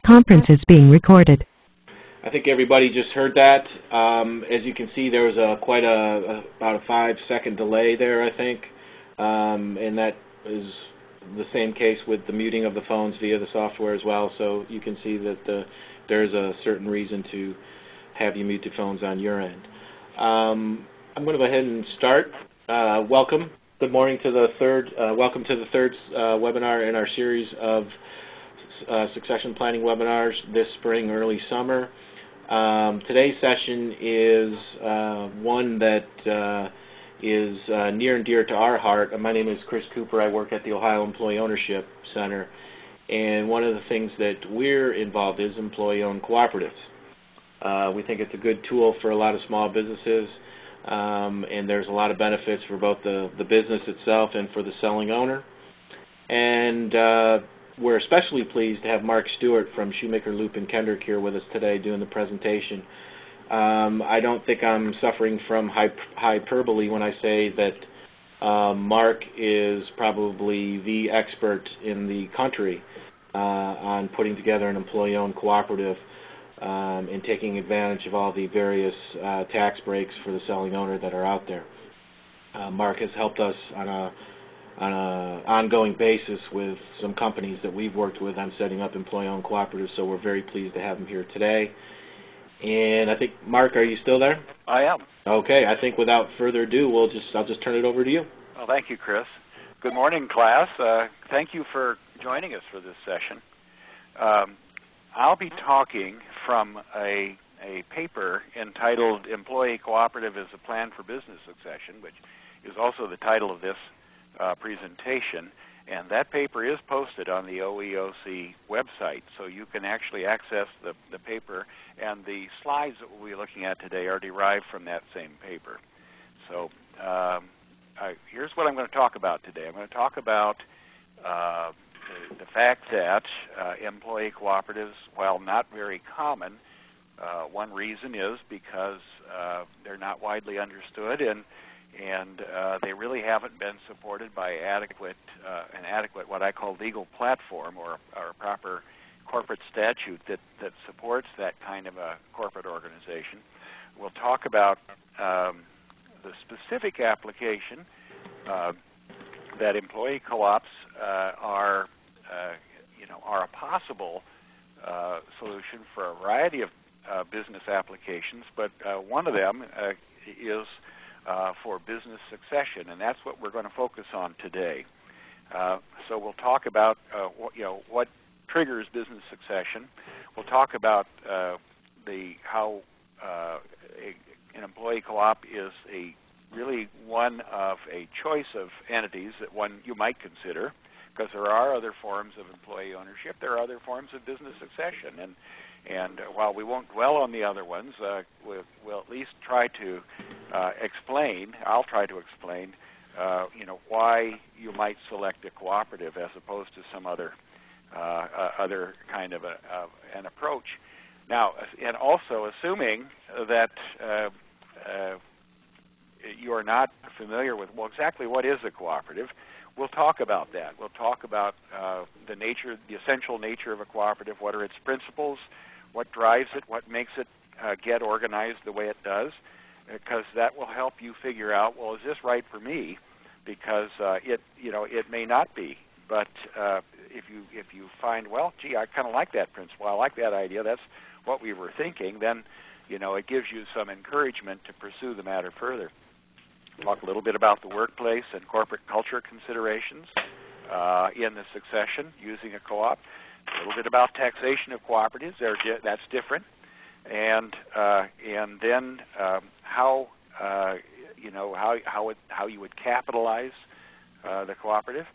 conference is being recorded. I think everybody just heard that. As you can see, there was about a 5-second delay there, I think, and that is the same case with the muting of the phones via the software as well. So you can see that there's a certain reason to have you mute the phones on your end. I'm going to go ahead and start. Welcome. Good morning to the third. Welcome to the third webinar in our series of succession planning webinars this spring, early summer. Today's session is one that is near and dear to our heart. My name is Chris Cooper. I work at the Ohio Employee Ownership Center, and one of the things that we're involved in is employee-owned cooperatives. We think it's a good tool for a lot of small businesses, and there's a lot of benefits for both the business itself and for the selling owner. And we're especially pleased to have Mark Stewart from Shoemaker, Loop & Kendrick here with us today doing the presentation. I don't think I'm suffering from hyperbole when I say that Mark is probably the expert in the country on putting together an employee-owned cooperative and taking advantage of all the various tax breaks for the selling owner that are out there. Mark has helped us on an ongoing basis with some companies that we've worked with on setting up employee-owned cooperatives, so we're very pleased to have him here today. And I think, Mark, are you still there? I am. Okay, I think without further ado, I'll just turn it over to you. Well, thank you, Chris. Good morning, class. Thank you for joining us for this session. I'll be talking from a paper entitled Employee Cooperative as a Plan for Business Succession, which is also the title of this presentation, and that paper is posted on the OEOC website, so you can actually access the paper, and the slides that we'll be looking at today are derived from that same paper. So here's what I'm going to talk about today. I'm going to talk about the fact that employee cooperatives, while not very common, one reason is because they're not widely understood, and they really haven't been supported by an adequate what I call legal platform or a proper corporate statute that supports that kind of a corporate organization. We'll talk about the specific application that employee co-ops are a possible solution for a variety of business applications, but one of them is for business succession, and that's what we're going to focus on today. So we'll talk about what triggers business succession. We'll talk about how an employee co-op is really one of a choice of entities that you might consider, because there are other forms of employee ownership. There are other forms of business succession, and while we won't dwell on the other ones, we'll at least try to explain. I'll try to explain, why you might select a cooperative as opposed to some other kind of an approach. Now, and also assuming that you are not familiar with, well, exactly what is a cooperative, we'll talk about that. We'll talk about the essential nature of a cooperative. What are its principles? What drives it? What makes it get organized the way it does? Because that will help you figure out, well, is this right for me? Because it may not be. But if you find, well, gee, I kind of like that principle, I like that idea, that's what we were thinking, then it gives you some encouragement to pursue the matter further. Talk a little bit about the workplace and corporate culture considerations in the succession using a co-op. A little bit about taxation of cooperatives. That's different, and then how you would capitalize the cooperative.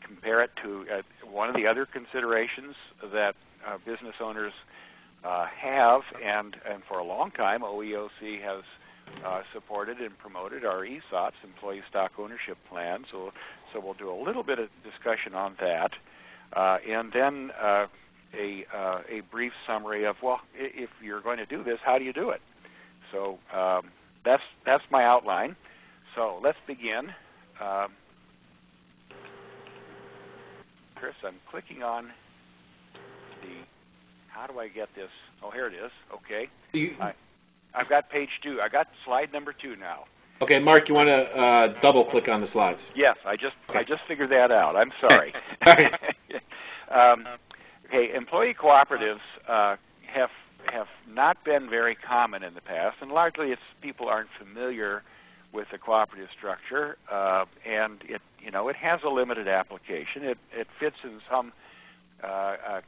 Compare it to one of the other considerations that business owners have, and for a long time OEOC has supported and promoted our ESOPs, Employee Stock Ownership Plan. So we'll do a little bit of discussion on that, and then a brief summary of, well, if you're going to do this, how do you do it? So that's my outline. So let's begin. Chris, I'm clicking on how do I get this? Oh, here it is. Okay. You, I've got page 2. I got slide number 2 now. okay, Mark, you want to double-click on the slides? Yes, I just figured that out. I'm sorry. Okay, employee cooperatives have not been very common in the past, and largely it's people aren't familiar with the cooperative structure, and it has a limited application. It fits in some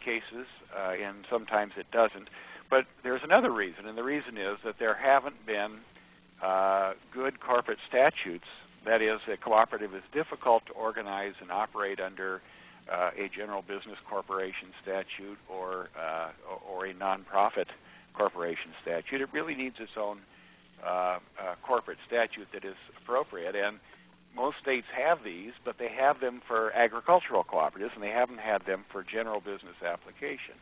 cases, and sometimes it doesn't. But there's another reason, and the reason is that there haven't been good corporate statutes. That is, a cooperative is difficult to organize and operate under a general business corporation statute or a nonprofit corporation statute. It really needs its own corporate statute that is appropriate. And most states have these, but they have them for agricultural cooperatives, and they haven't had them for general business application.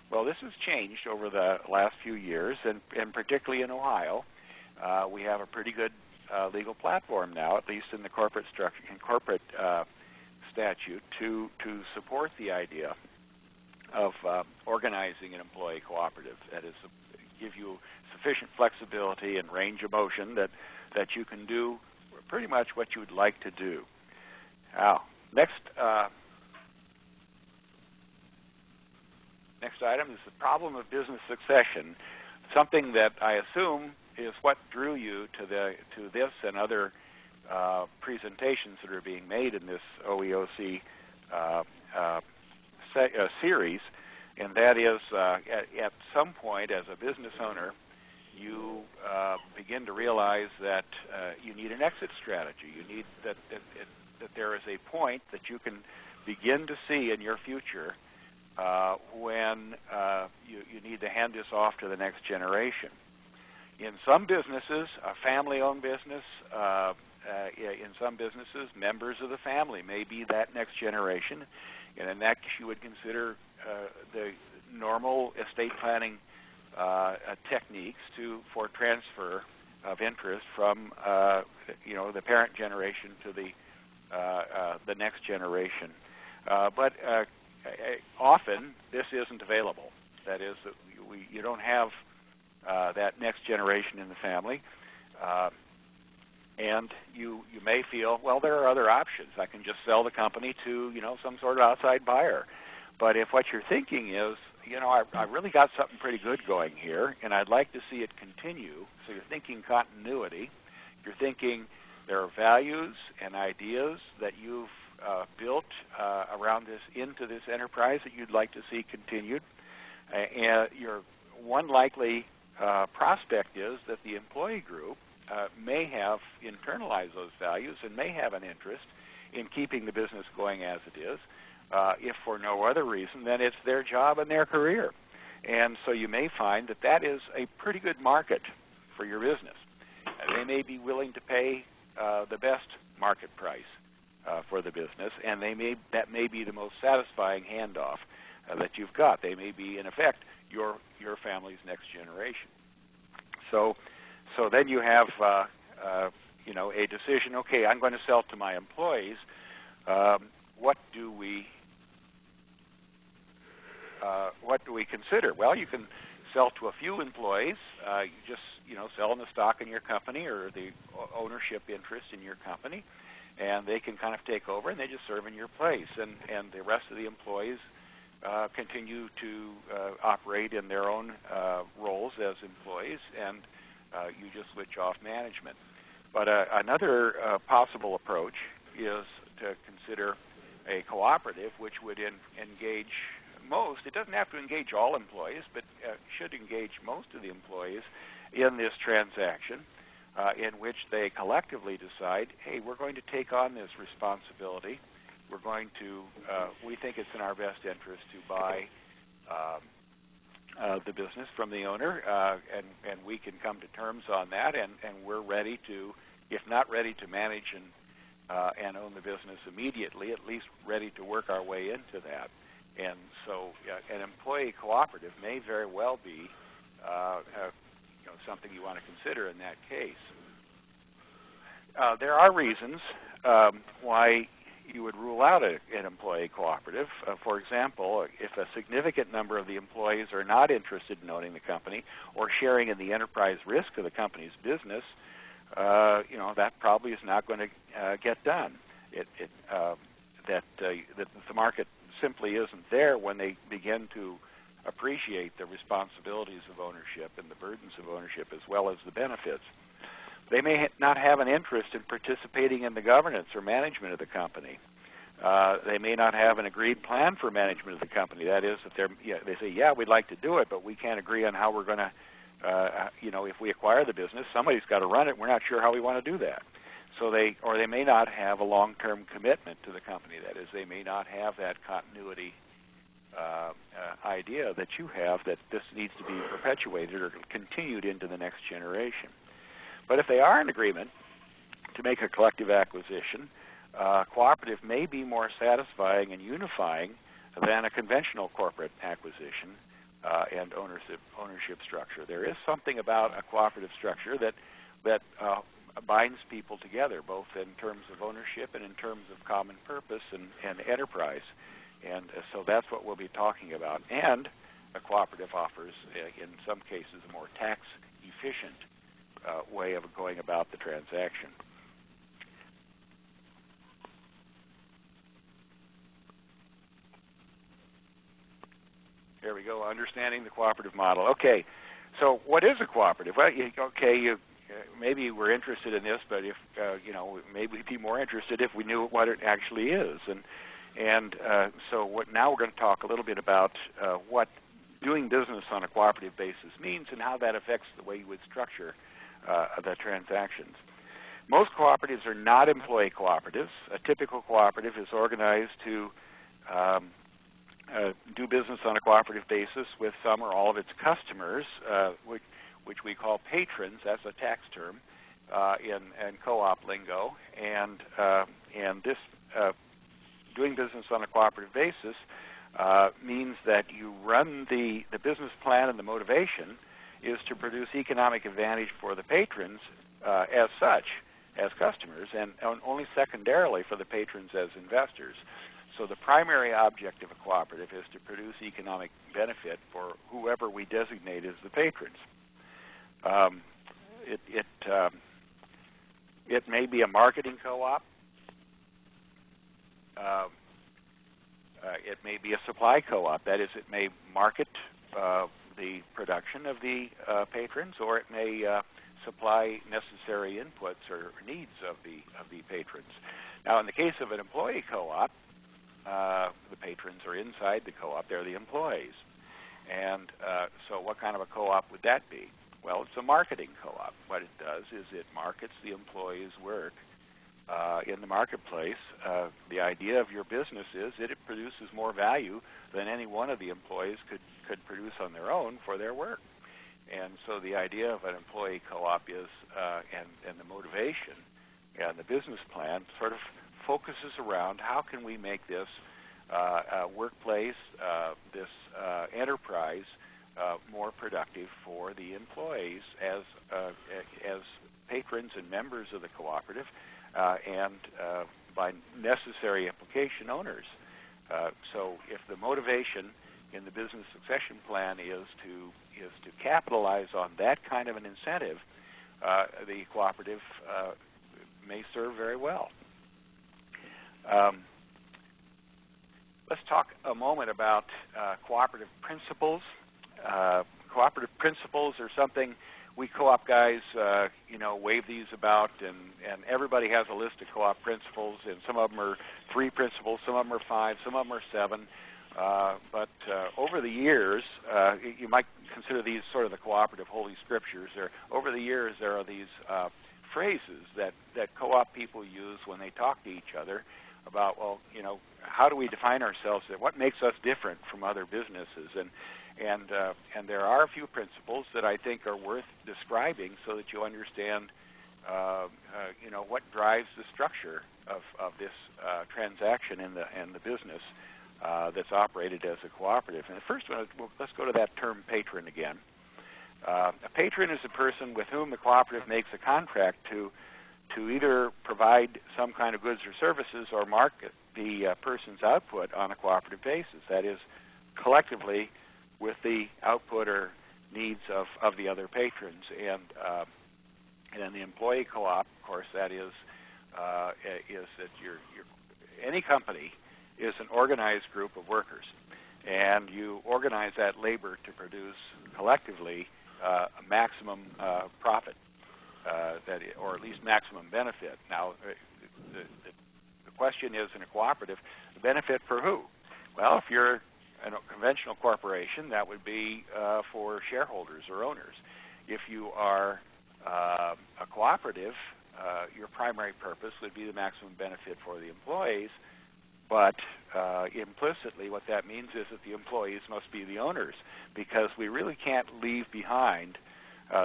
Well, this has changed over the last few years, and particularly in Ohio. We have a pretty good legal platform now, at least in the corporate structure and corporate statute, to support the idea of organizing an employee cooperative. That is, give you sufficient flexibility and range of motion that you can do pretty much what you would like to do. Now, next item is the problem of business succession, something that I assume is what drew you to this and other presentations that are being made in this OEOC series, and that is at some point as a business owner, you begin to realize that you need an exit strategy. You need that there is a point that you can begin to see in your future when you need to hand this off to the next generation. In some businesses, a family-owned business, in some businesses, members of the family may be that next generation, and in that case, you would consider the normal estate planning techniques for transfer of interest from the parent generation to the next generation. But often this isn't available. That is, you don't have that next generation in the family, and you may feel, well, there are other options. I can just sell the company to some sort of outside buyer. But if what you're thinking is, I really got something pretty good going here, and I'd like to see it continue. So you're thinking continuity. You're thinking there are values and ideas that you've built around this into this enterprise that you'd like to see continued. And your one likely prospect is that the employee group may have internalized those values and may have an interest in keeping the business going as it is. If for no other reason, then it's their job and their career. And so you may find that that is a pretty good market for your business. They may be willing to pay the best market price for the business, and that may be the most satisfying handoff that you've got. They may be, in effect, your family's next generation. So then you have a decision. Okay, I'm going to sell to my employees. What do we consider? Well, you can sell to a few employees. You just sell them the stock in your company or the ownership interest in your company, and they can kind of take over and they just serve in your place. And the rest of the employees continue to operate in their own roles as employees, and you just switch off management. But another possible approach is to consider a cooperative, which would engage most. It doesn't have to engage all employees, but should engage most of the employees in this transaction, in which they collectively decide, hey, we're going to take on this responsibility. We're going to, we think it's in our best interest to buy the business from the owner, and we can come to terms on that, and we're ready to, if not ready to manage and own the business immediately, at least ready to work our way into that. And so an employee cooperative may very well be something you want to consider in that case. There are reasons why you would rule out an employee cooperative. For example, if a significant number of the employees are not interested in owning the company or sharing in the enterprise risk of the company's business, that probably is not going to get done. That the market simply isn't there when they begin to appreciate the responsibilities of ownership and the burdens of ownership as well as the benefits. They may not have an interest in participating in the governance or management of the company. They may not have an agreed plan for management of the company. That is, that they say, yeah, we'd like to do it, but we can't agree on how we're going to, if we acquire the business, somebody's got to run it. We're not sure how we want to do that. So they may not have a long-term commitment to the company. That is, they may not have that continuity idea that you have, that this needs to be perpetuated or continued into the next generation. But if they are in agreement to make a collective acquisition, cooperative may be more satisfying and unifying than a conventional corporate acquisition and ownership structure. There is something about a cooperative structure that binds people together, both in terms of ownership and in terms of common purpose and enterprise. And so that's what we'll be talking about. And a cooperative offers, in some cases, a more tax-efficient way of going about the transaction. There we go, understanding the cooperative model. Okay, so what is a cooperative? Well, maybe we're interested in this, but if maybe we'd be more interested if we knew what it actually is. So now we're going to talk a little bit about what doing business on a cooperative basis means and how that affects the way you would structure the transactions. Most cooperatives are not employee cooperatives. A typical cooperative is organized to do business on a cooperative basis with some or all of its customers, which we call patrons. That's a tax term in co-op lingo. And this doing business on a cooperative basis means that you run the business plan, and the motivation is to produce economic advantage for the patrons as such, as customers, and only secondarily for the patrons as investors. So the primary object of a cooperative is to produce economic benefit for whoever we designate as the patrons. It may be a marketing co-op. It may be a supply co-op. That is, it may market the production of the patrons, or it may supply necessary inputs or needs of the patrons. Now, in the case of an employee co-op, the patrons are inside the co-op. They're the employees. And so what kind of a co-op would that be? Well, it's a marketing co-op. What it does is it markets the employees' work in the marketplace. The idea of your business is that it produces more value than any one of the employees could produce on their own for their work. And so the idea of an employee co-op is, and the motivation and the business plan sort of focuses around how can we make this workplace, this enterprise, more productive for the employees as patrons and members of the cooperative, and by necessary implication, owners. So if the motivation in the business succession plan is to capitalize on that kind of an incentive, the cooperative may serve very well. Let's talk a moment about cooperative principles. Cooperative principles are something we co-op guys, wave these about, and everybody has a list of co-op principles, and some of them are 3 principles, some of them are 5, some of them are 7. But over the years, you might consider these sort of the cooperative holy scriptures. Over the years, there are these phrases that co-op people use when they talk to each other about, well, how do we define ourselves? What makes us different from other businesses? And there are a few principles that I think are worth describing so that you understand, what drives the structure of this transaction in the business that's operated as a cooperative. And the first one, let's go to that term patron again. A patron is a person with whom the cooperative makes a contract to to either provide some kind of goods or services or market the person's output on a cooperative basis. That is, collectively with the output or needs of the other patrons. And then the employee co-op, of course, that is that any company is an organized group of workers, and you organize that labor to produce collectively a maximum profit, or at least maximum benefit. Now, the question is, in a cooperative, the benefit for who? Well, if you're a conventional corporation, that would be for shareholders or owners. If you are a cooperative, your primary purpose would be the maximum benefit for the employees, but implicitly what that means is that the employees must be the owners, because we really can't leave behind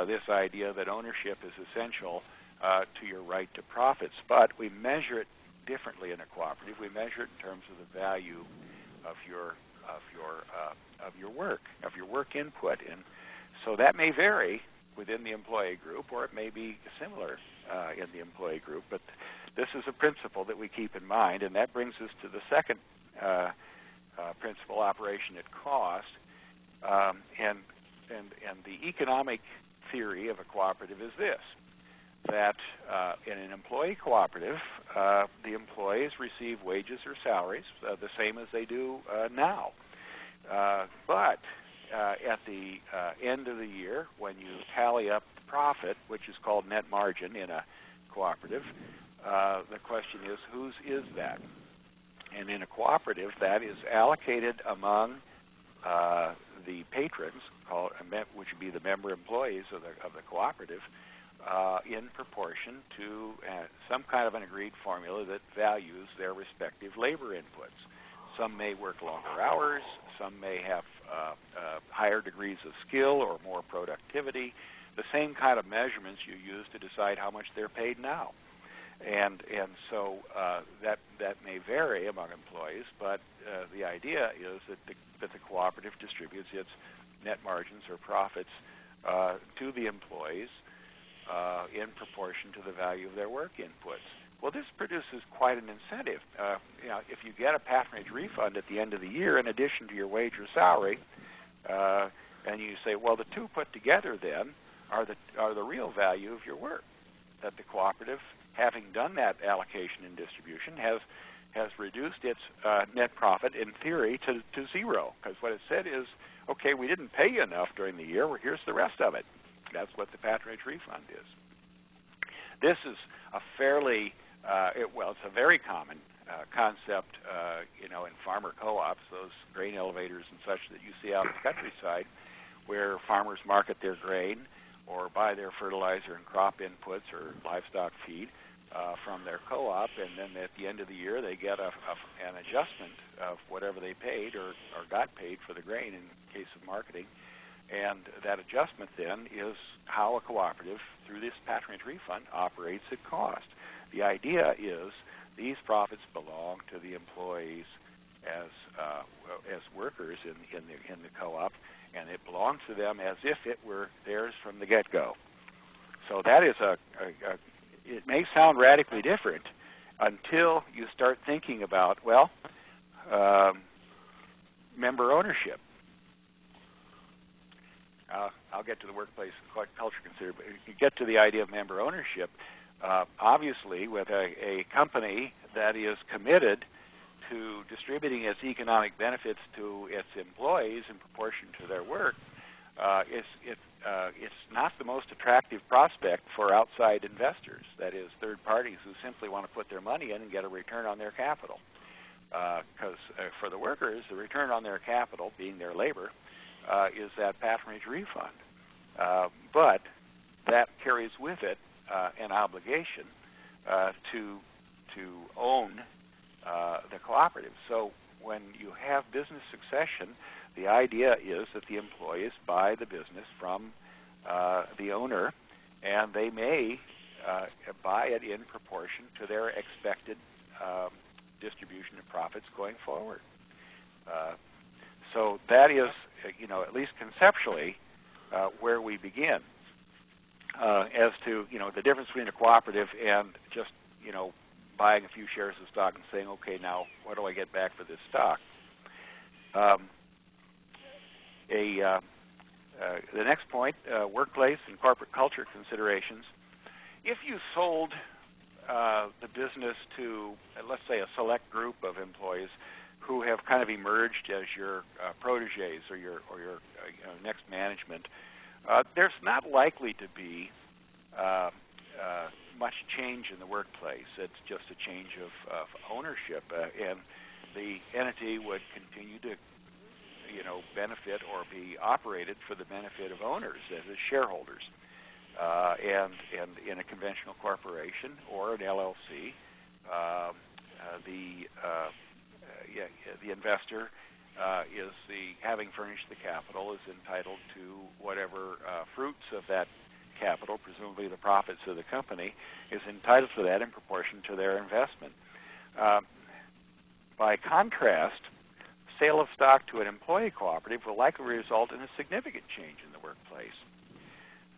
this idea that ownership is essential to your right to profits. But we measure it differently in a cooperative. We measure it in terms of the value of your work input, and so that may vary within the employee group, or it may be similar in the employee group. But this is a principle that we keep in mind, and that brings us to the second principle, operation at cost. And the economic theory of a cooperative is this: that in an employee cooperative, the employees receive wages or salaries the same as they do now. But at the end of the year, when you tally up the profit, which is called net margin in a cooperative, the question is, whose is that? And in a cooperative, that is allocated among the patrons, which would be the member employees of the cooperative, in proportion to some kind of an agreed formula that values their respective labor inputs. Some may work longer hours, some may have higher degrees of skill or more productivity, the same kind of measurements you use to decide how much they're paid now. And so that may vary among employees, but the idea is that the cooperative distributes its net margins or profits to the employees in proportion to the value of their work inputs. Well, this produces quite an incentive. If you get a patronage refund at the end of the year in addition to your wage or salary, and you say, well, the two put together then are the real value of your work, that the cooperative, having done that allocation and distribution, has reduced its net profit in theory to zero, because what it said is, okay, we didn't pay you enough during the year, well, here's the rest of it. That's what the patronage refund is. This is a fairly, it's a very common concept, in farmer co-ops, those grain elevators and such that you see out in the countryside, where farmers market their grain or buy their fertilizer and crop inputs or livestock feed from their co-op, and then at the end of the year they get an adjustment of whatever they paid or got paid for the grain in case of marketing. And that adjustment then is how a cooperative, through this patronage refund, operates at cost. The idea is these profits belong to the employees as workers in the co-op, and it belongs to them as if it were theirs from the get-go. So that is it may sound radically different until you start thinking about, member ownership. I'll get to the workplace culture considered, but you get to the idea of member ownership. Obviously, with a company that is committed to distributing its economic benefits to its employees in proportion to their work, it's not the most attractive prospect for outside investors, that is, third parties who simply want to put their money in and get a return on their capital. Because for the workers, the return on their capital, being their labor, is that patronage refund. But that carries with it an obligation to own the cooperative. So when you have business succession, the idea is that the employees buy the business from the owner, and they may buy it in proportion to their expected distribution of profits going forward. So that is, at least conceptually, where we begin. as to the difference between a cooperative and just buying a few shares of stock and saying, okay, now what do I get back for this stock? The next point, workplace and corporate culture considerations. If you sold the business to, let's say, a select group of employees who have kind of emerged as your proteges or your next management, there's not likely to be much change in the workplace. It's just a change of ownership, and the entity would continue to benefit or be operated for the benefit of owners as shareholders. And in a conventional corporation or an LLC, the investor having furnished the capital, is entitled to whatever fruits of that capital, presumably the profits of the company, is entitled to that in proportion to their investment. By contrast, sale of stock to an employee cooperative will likely result in a significant change in the workplace.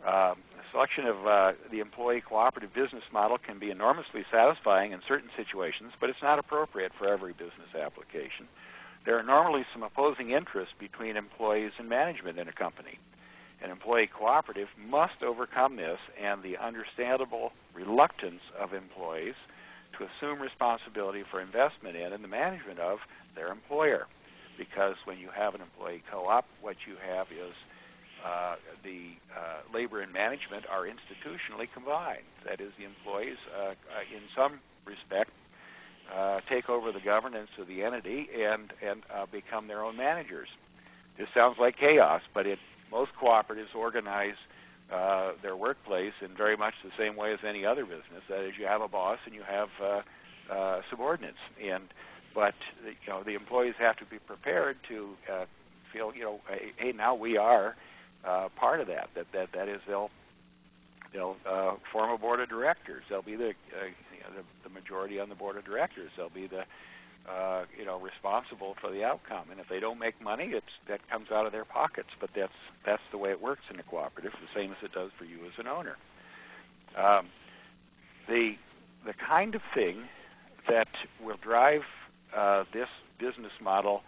The selection of the employee cooperative business model can be enormously satisfying in certain situations, but it's not appropriate for every business application. There are normally some opposing interests between employees and management in a company. An employee cooperative must overcome this and the understandable reluctance of employees to assume responsibility for investment in and the management of their employer. Because when you have an employee co-op, what you have is the labor and management are institutionally combined. That is, the employees, in some respect, take over the governance of the entity and become their own managers. This sounds like chaos, but most cooperatives organize their workplace in very much the same way as any other business. That is, you have a boss and you have subordinates, but the employees have to be prepared to feel, hey, now we are part of that. That is, they'll form a board of directors. They'll be the majority on the board of directors. They'll be the responsible for the outcome. And if they don't make money, that comes out of their pockets. But that's the way it works in a cooperative, the same as it does for you as an owner. The kind of thing that will drive this business model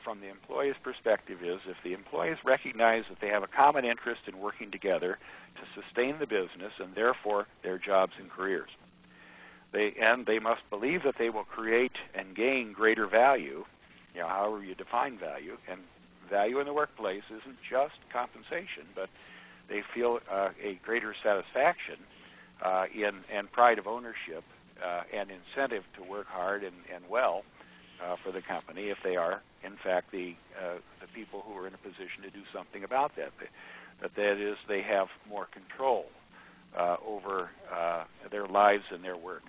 from the employee's perspective is if the employees recognize that they have a common interest in working together to sustain the business and therefore their jobs and careers. They must believe that they will create and gain greater value, however you define value. And value in the workplace isn't just compensation, but they feel a greater satisfaction and pride of ownership and incentive to work hard and well for the company if they are, in fact, the people who are in a position to do something about that. That is, they have more control over their lives and their work.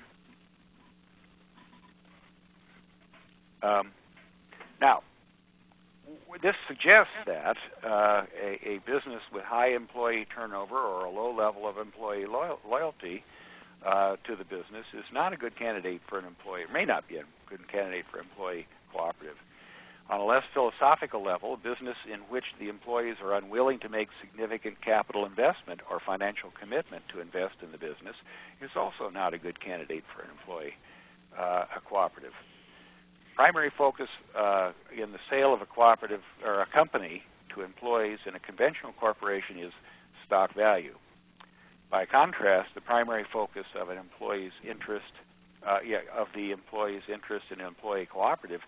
Now, this suggests that a business with high employee turnover or a low level of employee loyalty to the business is not a good candidate for an employee, may not be a good candidate for employee cooperative. On a less philosophical level, a business in which the employees are unwilling to make significant capital investment or financial commitment to invest in the business is also not a good candidate for an employee, a cooperative. Primary focus in the sale of a cooperative or a company to employees in a conventional corporation is stock value. By contrast, the primary focus of an employee's interest, in an employee cooperative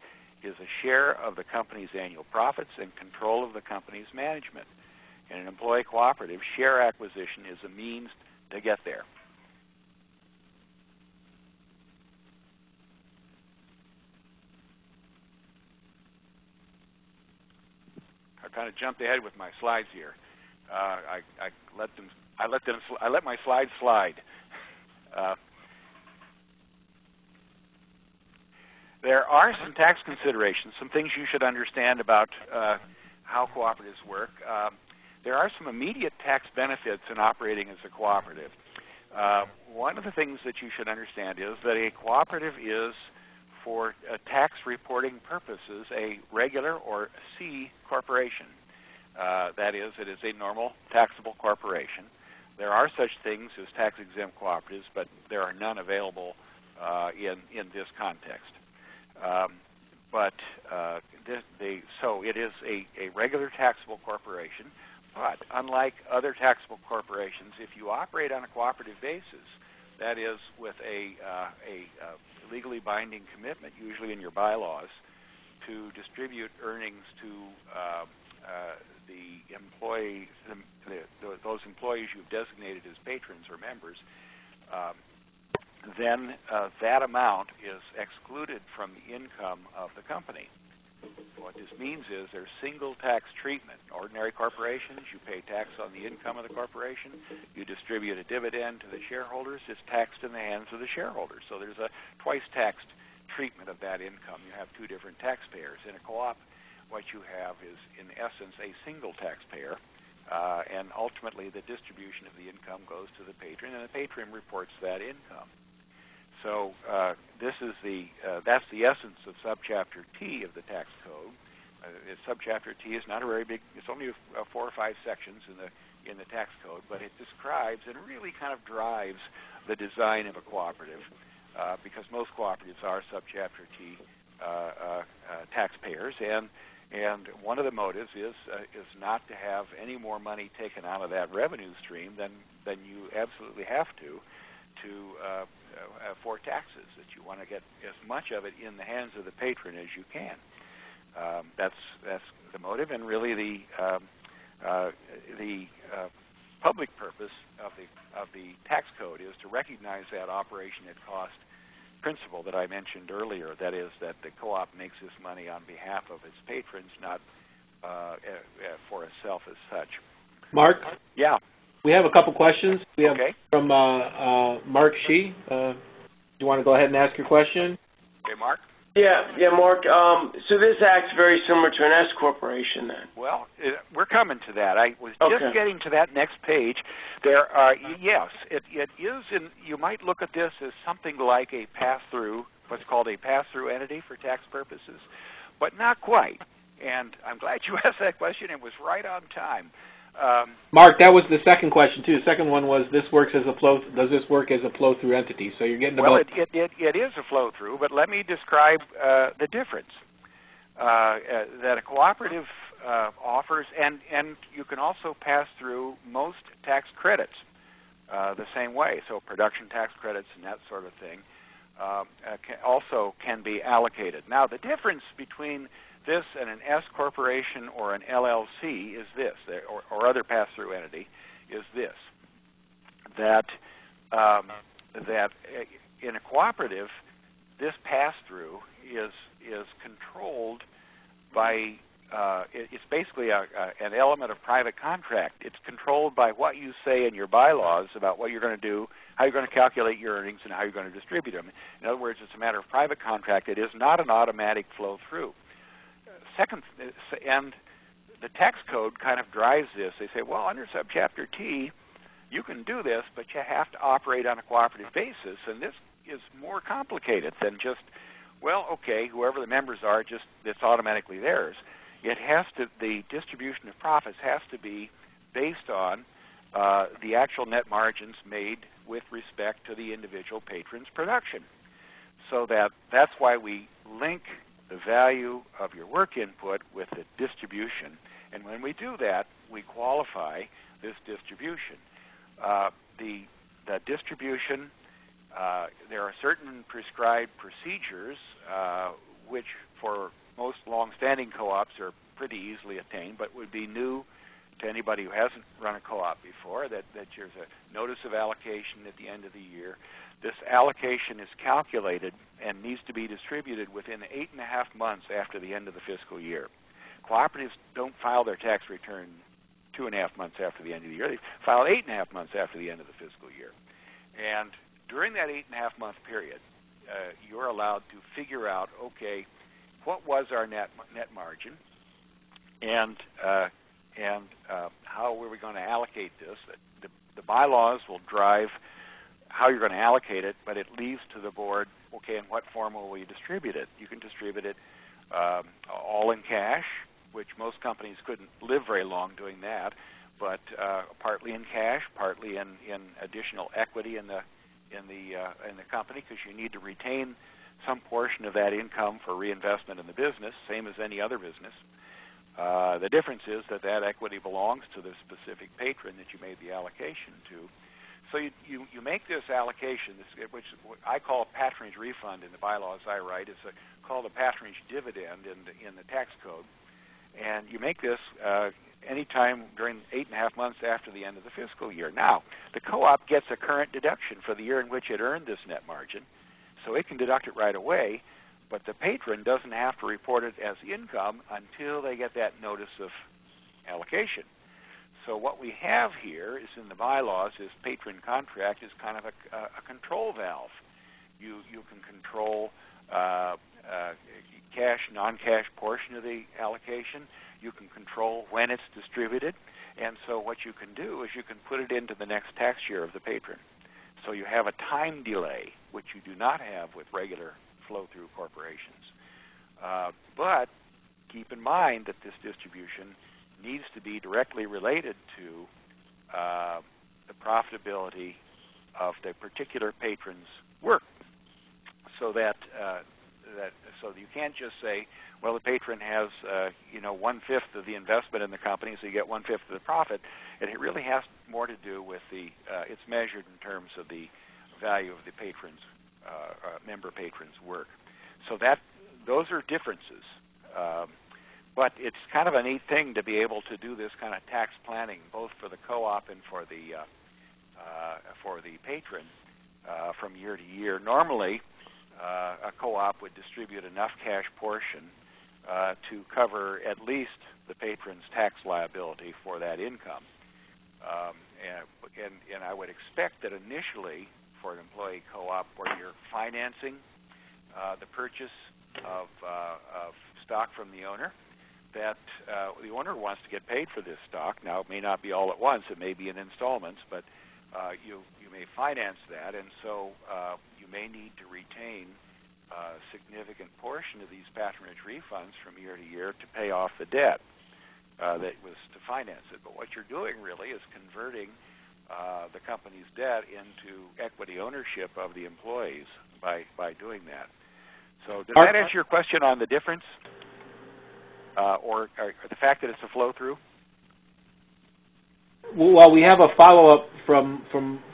is a share of the company's annual profits and control of the company's management. In an employee cooperative, share acquisition is a means to get there. I kind of jumped ahead with my slides here. I let my slides slide. There are some tax considerations, some things you should understand about how cooperatives work. There are some immediate tax benefits in operating as a cooperative. One of the things that you should understand is that a cooperative is, for tax reporting purposes, a regular or C corporation. That is, it is a normal taxable corporation there are such things as tax-exempt cooperatives, but there are none available in this context. So it is a regular taxable corporation, but unlike other taxable corporations, if you operate on a cooperative basis, that is with a legally binding commitment, usually in your bylaws, to distribute earnings to the employees, those employees you've designated as patrons or members, then that amount is excluded from the income of the company. What this means is there's single tax treatment. Ordinary corporations, you pay tax on the income of the corporation. You distribute a dividend to the shareholders. It's taxed in the hands of the shareholders. So there's a twice taxed treatment of that income. You have two different taxpayers. In a co-op, what you have is, in essence, a single taxpayer, and ultimately the distribution of the income goes to the patron, and the patron reports that income. So this is that's the essence of subchapter T of the tax code. Subchapter T is not a very big; it's only 4 or 5 sections in the tax code, but it describes and really kind of drives the design of a cooperative, because most cooperatives are subchapter T taxpayers, and one of the motives is not to have any more money taken out of that revenue stream than you absolutely have to for taxes. That you want to get as much of it in the hands of the patron as you can. That's the motive, and really the public purpose of the tax code is to recognize that operation at cost principle that I mentioned earlier. That is, that the co-op makes this money on behalf of its patrons, not for itself as such. Mark? Yeah. We have a couple questions. We have okay. From Mark Shee. Do you want to go ahead and ask your question? Okay, Mark? Yeah, Mark. So this act's very similar to an S corporation, then. Well, we're coming to that. I was just getting to that next page. There are yes, it is. You might look at this as something like a pass-through, what's called a pass-through entity for tax purposes, but not quite. And I'm glad you asked that question. It was right on time. Mark, that was the second question too. The second one was, does this work as a flow-through entity? So you're getting well, it is a flow-through, but let me describe the difference that a cooperative offers, and you can also pass through most tax credits the same way. So production tax credits and that sort of thing also can be allocated. Now, the difference between this and an S corporation or an LLC is this, or other pass-through entity, is this, that in a cooperative, this pass-through is controlled by, it's basically an element of private contract. It's controlled by what you say in your bylaws about what you're going to do, how you're going to calculate your earnings, and how you're going to distribute them. In other words, it's a matter of private contract. It is not an automatic flow-through. Second, and the tax code kind of drives this. They say, well, under subchapter T, you can do this, but you have to operate on a cooperative basis, and this is more complicated than just, well, okay, whoever the members are, just it's automatically theirs. It has to, the distribution of profits has to be based on the actual net margins made with respect to the individual patron's production. So that's why we link the value of your work input with the distribution. And when we do that, we qualify this distribution. The distribution, there are certain prescribed procedures which for most long-standing co-ops are pretty easily attained, but would be new to anybody who hasn't run a co-op before, that there's a notice of allocation at the end of the year. This allocation is calculated and needs to be distributed within 8.5 months after the end of the fiscal year. Cooperatives don't file their tax return 2.5 months after the end of the year. They file 8.5 months after the end of the fiscal year. And during that 8.5 month period, you're allowed to figure out, okay, what was our net margin, and how were we going to allocate this? The bylaws will drive how you're going to allocate it, but it leaves to the board, okay, in what form will we distribute it? You can distribute it all in cash, which most companies couldn't live very long doing that, but partly in cash, partly in additional equity in the company, because you need to retain some portion of that income for reinvestment in the business, same as any other business. The difference is that equity belongs to the specific patron that you made the allocation to. So you make this allocation, which I call a patronage refund in the bylaws I write. It's called a patronage dividend in the tax code. And you make this anytime during 8.5 months after the end of the fiscal year. Now, the co-op gets a current deduction for the year in which it earned this net margin, so it can deduct it right away, but the patron doesn't have to report it as income until they get that notice of allocation. So what we have here is in the bylaws is patron contract is kind of a control valve. You can control cash, non-cash portion of the allocation. You can control when it's distributed. And so what you can do is you can put it into the next tax year of the patron. So you have a time delay, which you do not have with regular flow-through corporations. But keep in mind that this distribution needs to be directly related to the profitability of the particular patron's work, so that you can't just say, well, the patron has 1/5 of the investment in the company, so you get 1/5 of the profit. And it really has more to do with it's measured in terms of the value of the patron's member patron's work. So those are differences. But it's kind of a neat thing to be able to do this kind of tax planning, both for the co-op and for the patron from year to year. Normally, a co-op would distribute enough cash portion to cover at least the patron's tax liability for that income. And I would expect that initially for an employee co-op where you're financing the purchase of stock from the owner, that the owner wants to get paid for this stock. Now, it may not be all at once. It may be in installments, but you may finance that, and so you may need to retain a significant portion of these patronage refunds from year to year to pay off the debt that was to finance it. But what you're doing really is converting the company's debt into equity ownership of the employees by doing that. So does that answer your question on the difference? Or the fact that it's a flow-through? Well, we have a follow-up from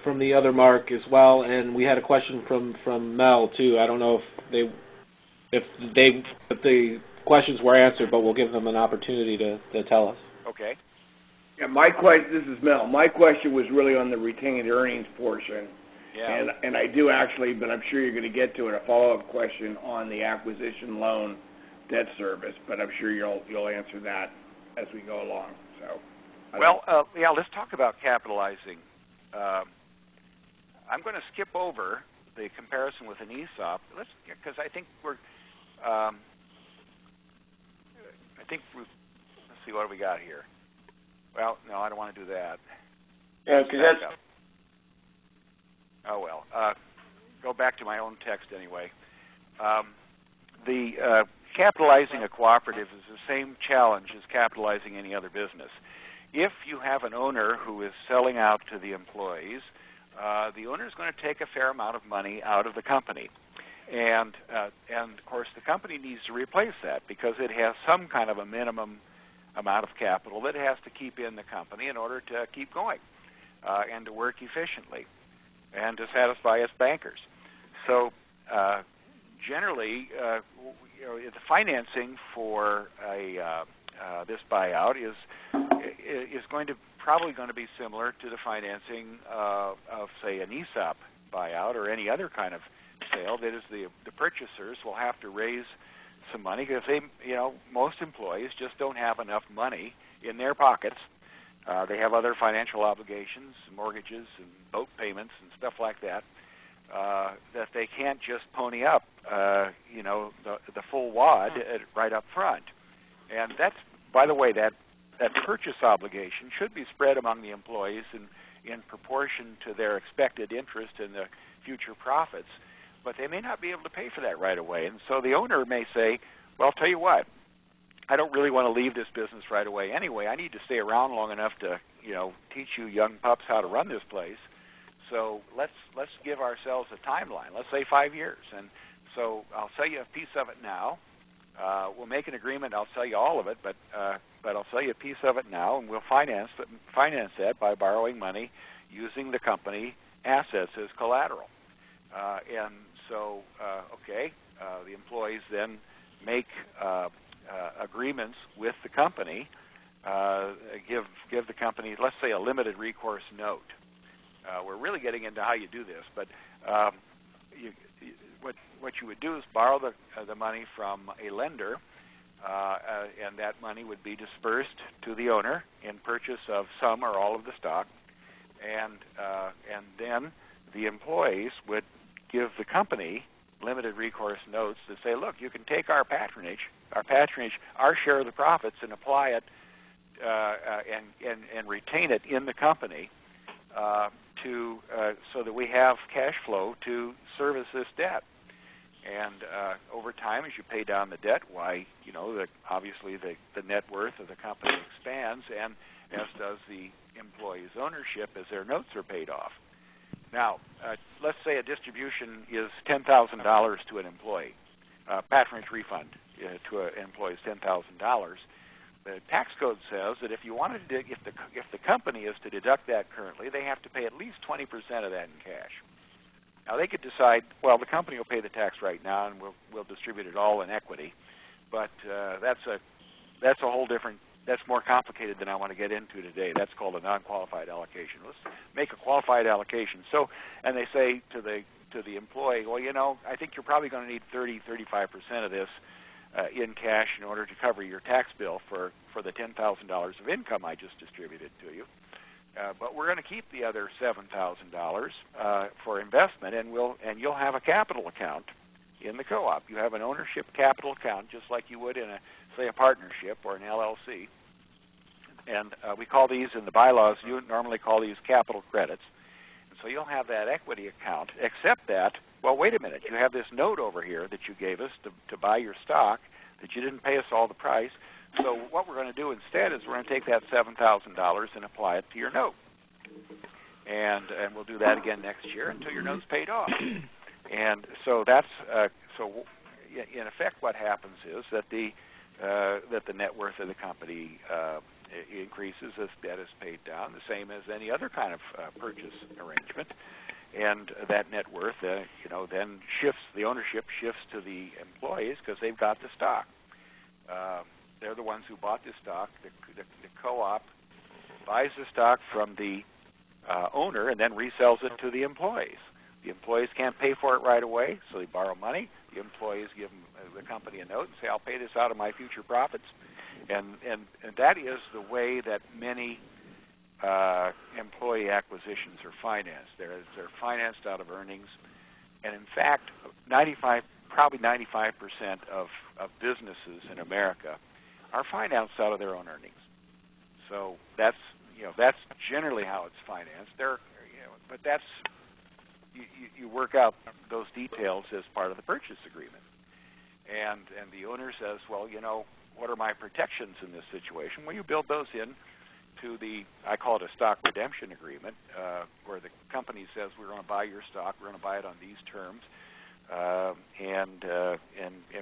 the other Mark as well, and we had a question from Mel too. I don't know if the questions were answered, but we'll give them an opportunity to tell us. Okay. Yeah, this is Mel. My question was really on the retained earnings portion. Yeah. And I do actually, but I'm sure you're going to get to it, a follow-up question on the acquisition loan debt service, but I'm sure you'll answer that as we go along. So, let's talk about capitalizing. I'm going to skip over the comparison with an ESOP, because I think let's see, what do we got here? Well, no, I don't want to do that. Yeah, because that's. Oh well, go back to my own text anyway. The capitalizing a cooperative is the same challenge as capitalizing any other business. If you have an owner who is selling out to the employees, the owner is going to take a fair amount of money out of the company. And of course, the company needs to replace that because it has some kind of a minimum amount of capital that it has to keep in the company in order to keep going and to work efficiently and to satisfy its bankers. So generally, the financing for this buyout is probably going to be similar to the financing of say an ESOP buyout or any other kind of sale. That is, the purchasers will have to raise some money because most employees just don't have enough money in their pockets. They have other financial obligations, mortgages and boat payments and stuff like that, that they can't just pony up, the full wad right up front. And that's, by the way, that purchase obligation should be spread among the employees in proportion to their expected interest in the future profits. But they may not be able to pay for that right away. And so the owner may say, well, I'll tell you what, I don't really want to leave this business right away anyway. I need to stay around long enough to, teach you young pups how to run this place. So let's give ourselves a timeline. Let's say 5 years. And so I'll sell you a piece of it now. We'll make an agreement. I'll sell you all of it, but I'll sell you a piece of it now, and we'll finance that by borrowing money using the company assets as collateral. And so, the employees then make agreements with the company, give the company, let's say, a limited recourse note. We're really getting into how you do this, but what you would do is borrow the money from a lender, and that money would be dispersed to the owner in purchase of some or all of the stock, and then the employees would give the company limited recourse notes that say, look, you can take our patronage, our share of the profits, and apply it and retain it in the company so that we have cash flow to service this debt. And over time, as you pay down the debt, obviously the net worth of the company expands, and as does the employee's ownership as their notes are paid off. Now, let's say a distribution is $10,000 to an employee, patronage refund to an employee is $10,000. The tax code says that if the company is to deduct that currently, they have to pay at least 20% of that in cash. Now they could decide, well, the company will pay the tax right now, and we'll distribute it all in equity. But that's a whole different. That's more complicated than I want to get into today. That's called a non-qualified allocation. Let's make a qualified allocation. So, and they say to the employee, well, I think you're probably going to need 35% of this in cash in order to cover your tax bill for the $10,000 of income I just distributed to you. But we're going to keep the other $7,000 for investment, and you'll have a capital account in the co-op. You have an ownership capital account, just like you would in a partnership or an LLC. And we call these in the bylaws. You normally call these capital credits. And so you'll have that equity account, except that, well, wait a minute. You have this note over here that you gave us to buy your stock that you didn't pay us all the price. So what we're going to do instead is we're going to take that $7,000 and apply it to your note. And we'll do that again next year until your note's paid off. And so that's in effect what happens is that the net worth of the company increases as debt is paid down, the same as any other kind of purchase arrangement. And that net worth, then shifts. The ownership shifts to the employees because they've got the stock. They're the ones who bought the stock. The co-op buys the stock from the owner and then resells it to the employees. The employees can't pay for it right away, so they borrow money. The employees give the company a note and say, I'll pay this out of my future profits. And that is the way that many employee acquisitions are financed. They're financed out of earnings. And in fact, probably 95% of businesses in America are financed out of their own earnings. So that's generally how it's financed. But that's you work out those details as part of the purchase agreement. And the owner says, well, what are my protections in this situation? Well, you build those in to I call it a stock redemption agreement, where the company says we're going to buy your stock, we're going to buy it on these terms, and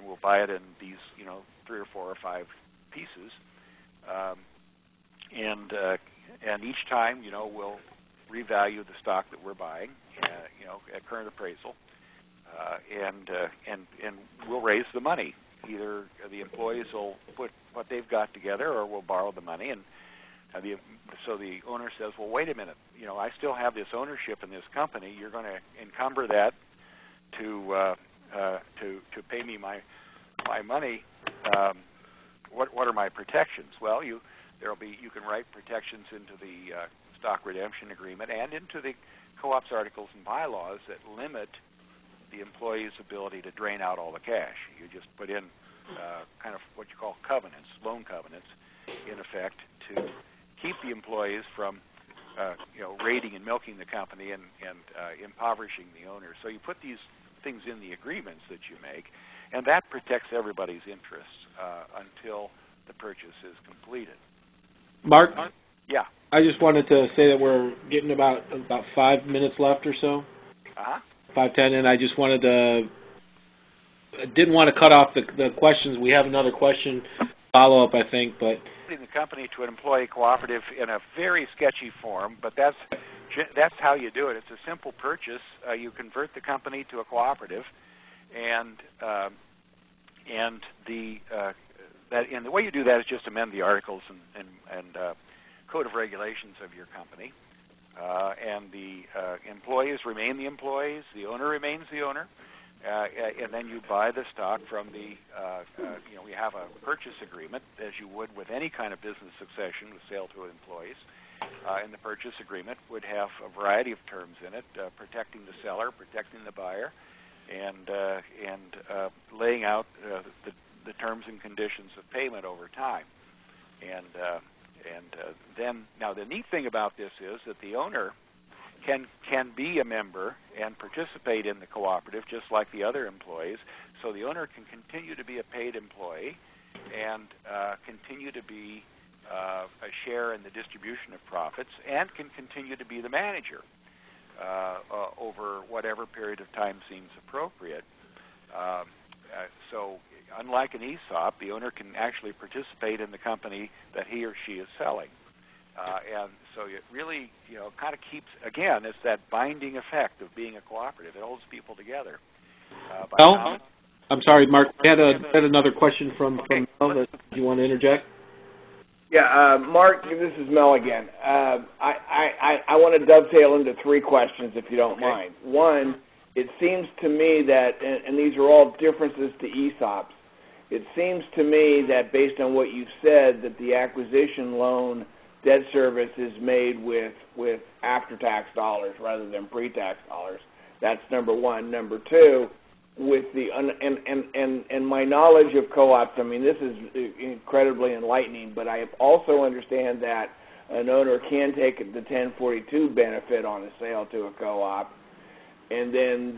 we'll buy it in these 3 or 4 or 5 pieces, and each time we'll revalue the stock that we're buying, at current appraisal, and we'll raise the money. Either the employees will put what they've got together, or we'll borrow the money. And so the owner says, well, wait a minute, I still have this ownership in this company. You're going to encumber that to pay me my money. What are my protections? Well, you can write protections into the stock redemption agreement and into the co-op's articles and bylaws that limit the employee's ability to drain out all the cash. You just put in kind of what you call covenants, loan covenants, in effect, to keep the employees from raiding and milking the company and impoverishing the owner. So you put these things in the agreements that you make, and that protects everybody's interests until the purchase is completed. Mark? Yeah. I just wanted to say that we're getting about 5 minutes left or so. 5:10, and I just wanted to, didn't want to cut off the questions. We have another question follow-up, I think, but Putting the company to an employee cooperative in a very sketchy form, but that's how you do it. It's a simple purchase. You convert the company to a cooperative, and the way you do that is just amend the articles and code of regulations of your company, and the employees remain the employees, the owner remains the owner, and then you buy the stock from the, we have a purchase agreement, as you would with any kind of business succession with sale to employees, and the purchase agreement would have a variety of terms in it, protecting the seller, protecting the buyer, and laying out the terms and conditions of payment over time. And then, now the neat thing about this is that the owner can be a member and participate in the cooperative just like the other employees. So the owner can continue to be a paid employee and continue to be a share in the distribution of profits, and can continue to be the manager over whatever period of time seems appropriate. So unlike an ESOP, the owner can actually participate in the company that he or she is selling. And so it really, kind of keeps, again, it's that binding effect of being a cooperative. It holds people together. Mel? I'm sorry, Mark. I had another question from Mel that you want to interject? Yeah, Mark, this is Mel again. I want to dovetail into 3 questions, if you don't mind. One, it seems to me that, and these are all differences to ESOPs, it seems to me that based on what you've said, that the acquisition loan debt service is made with after-tax dollars rather than pre-tax dollars. That's number one. Number two, with the and my knowledge of co-ops, I mean, this is incredibly enlightening, but I also understand that an owner can take the 1042 benefit on a sale to a co-op, and then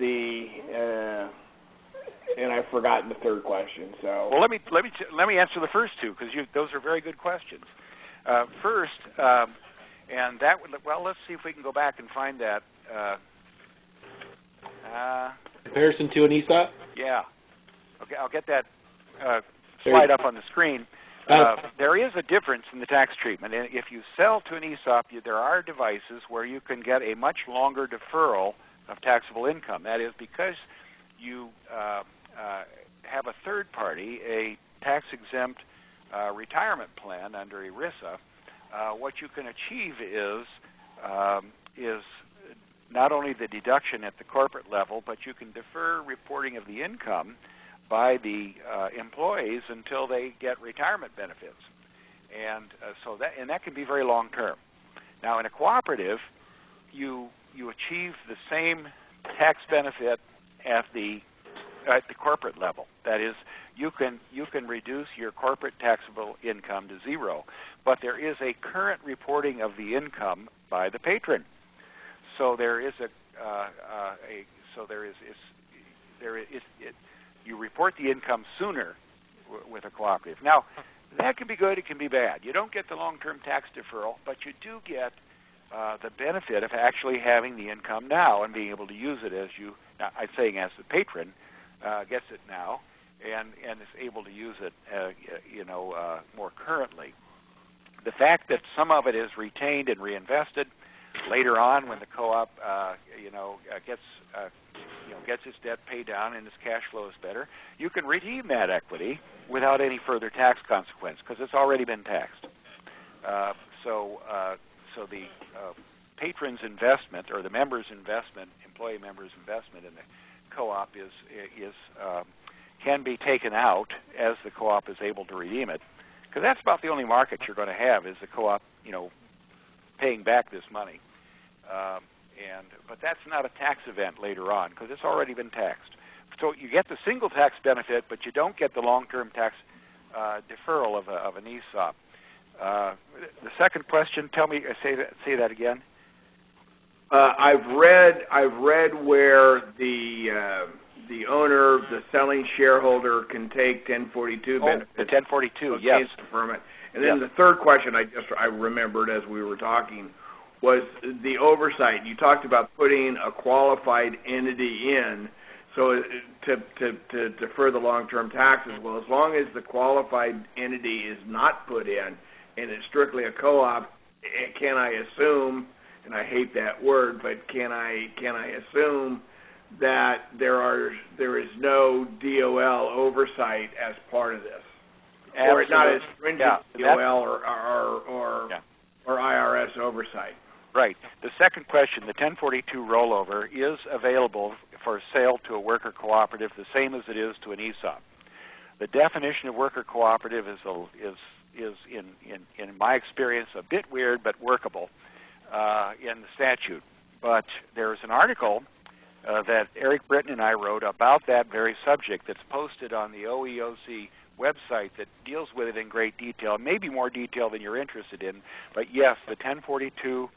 and I've forgotten the third question. So well, let me answer the first two, because those are very good questions. First, and that would, well, let's see if we can go back and find that. Comparison to an ESOP? Yeah. Okay, I'll get that slide up on the screen. There is a difference in the tax treatment. If you sell to an ESOP, there are devices where you can get a much longer deferral of taxable income. That is because you have a third party, a tax-exempt retirement plan under ERISA. What you can achieve is not only the deduction at the corporate level, but you can defer reporting of the income by the employees until they get retirement benefits, and that can be very long term. Now, in a cooperative, you achieve the same tax benefit at the corporate level. That is, you can reduce your corporate taxable income to zero, but there is a current reporting of the income by the patron. So you report the income sooner with a cooperative. Now, that can be good, it can be bad. You don't get the long-term tax deferral, but you do get the benefit of actually having the income now and being able to use it as I'm saying as the patron gets it now and is able to use it, more currently. The fact that some of it is retained and reinvested later on, when the co-op, gets its debt paid down and its cash flow is better, you can redeem that equity without any further tax consequence because it's already been taxed. So the patron's investment, or the member's investment, employee member's investment in the co-op can be taken out as the co-op is able to redeem it, because that's about the only market you're going to have is the co-op, paying back this money. But that's not a tax event later on because it's already been taxed. So you get the single tax benefit, but you don't get the long-term tax deferral of an ESOP. The second question, say that again. I've read where the the owner, the selling shareholder, can take 1042 benefits. The 1042, okay, yes. Affirmative. And then the third question I remembered as we were talking was the oversight. You talked about putting a qualified entity in, so to defer the long-term taxes. Well, as long as the qualified entity is not put in and it's strictly a co-op, can I assume, and I hate that word, but can I assume that there is no DOL oversight as part of this? Absolutely. Or not as stringent DOL or IRS oversight? Right. The second question, the 1042 rollover, is available for sale to a worker cooperative the same as it is to an ESOP. The definition of worker cooperative is in my experience, a bit weird but workable in the statute. But there's an article that Eric Britton and I wrote about that very subject that's posted on the OEOC website that deals with it in great detail, maybe more detail than you're interested in. But yes, the 1042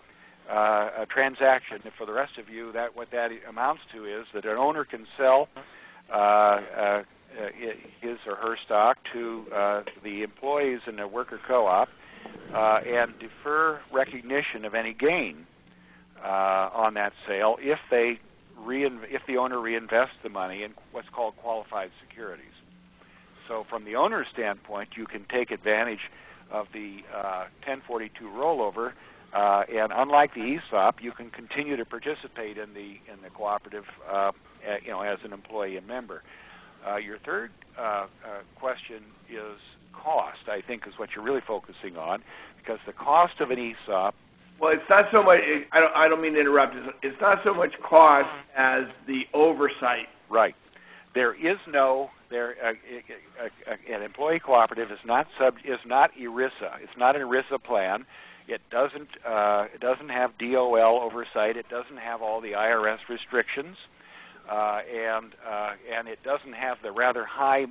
transaction, for the rest of you, what that amounts to is that an owner can sell his or her stock to the employees in a worker co-op and defer recognition of any gain on that sale if the owner reinvests the money in what's called qualified securities. So from the owner's standpoint, you can take advantage of the 1042 rollover, and unlike the ESOP, you can continue to participate in the cooperative, as an employee and member. Your third question is cost, I think, is what you're really focusing on, because the cost of an ESOP. Well, it's not so much. I don't mean to interrupt. It's not so much cost as the oversight. Right. There is no an employee cooperative is not ERISA. It's not an ERISA plan. It doesn't have DOL oversight. It doesn't have all the IRS restrictions, and it doesn't have the rather high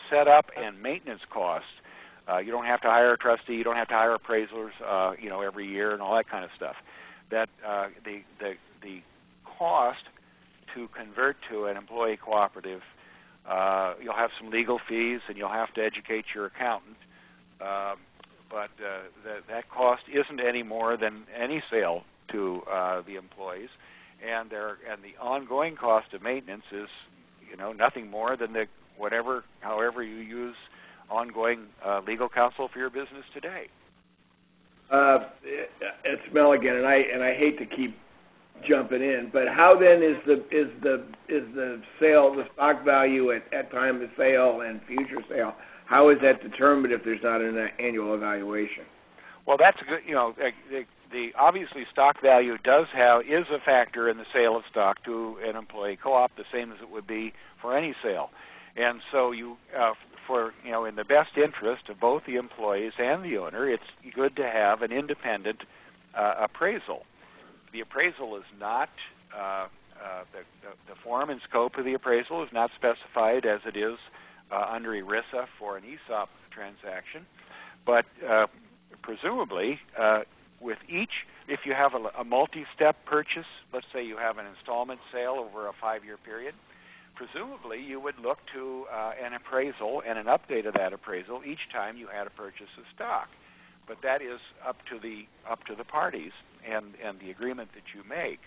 setup and maintenance costs. You don't have to hire a trustee. You don't have to hire appraisers, every year and all that kind of stuff. That the cost to convert to an employee cooperative, you'll have some legal fees and you'll have to educate your accountant. But that cost isn't any more than any sale to the employees, and the ongoing cost of maintenance is, nothing more than however you use ongoing legal counsel for your business today. It's Mel again, and I hate to keep jumping in, but how then is the sale, the stock value at time of sale and future sale? How is that determined if there's not an annual evaluation? Well, that's a good. The obviously stock value is a factor in the sale of stock to an employee co-op, the same as it would be for any sale. And so in the best interest of both the employees and the owner, it's good to have an independent appraisal. The appraisal is not the form and scope of the appraisal is not specified as it is under ERISA for an ESOP transaction, but presumably with each, if you have a multi-step purchase, let's say you have an installment sale over a 5-year period, presumably you would look to an appraisal and an update of that appraisal each time you had a purchase of stock. But that is up to the parties and the agreement that you make.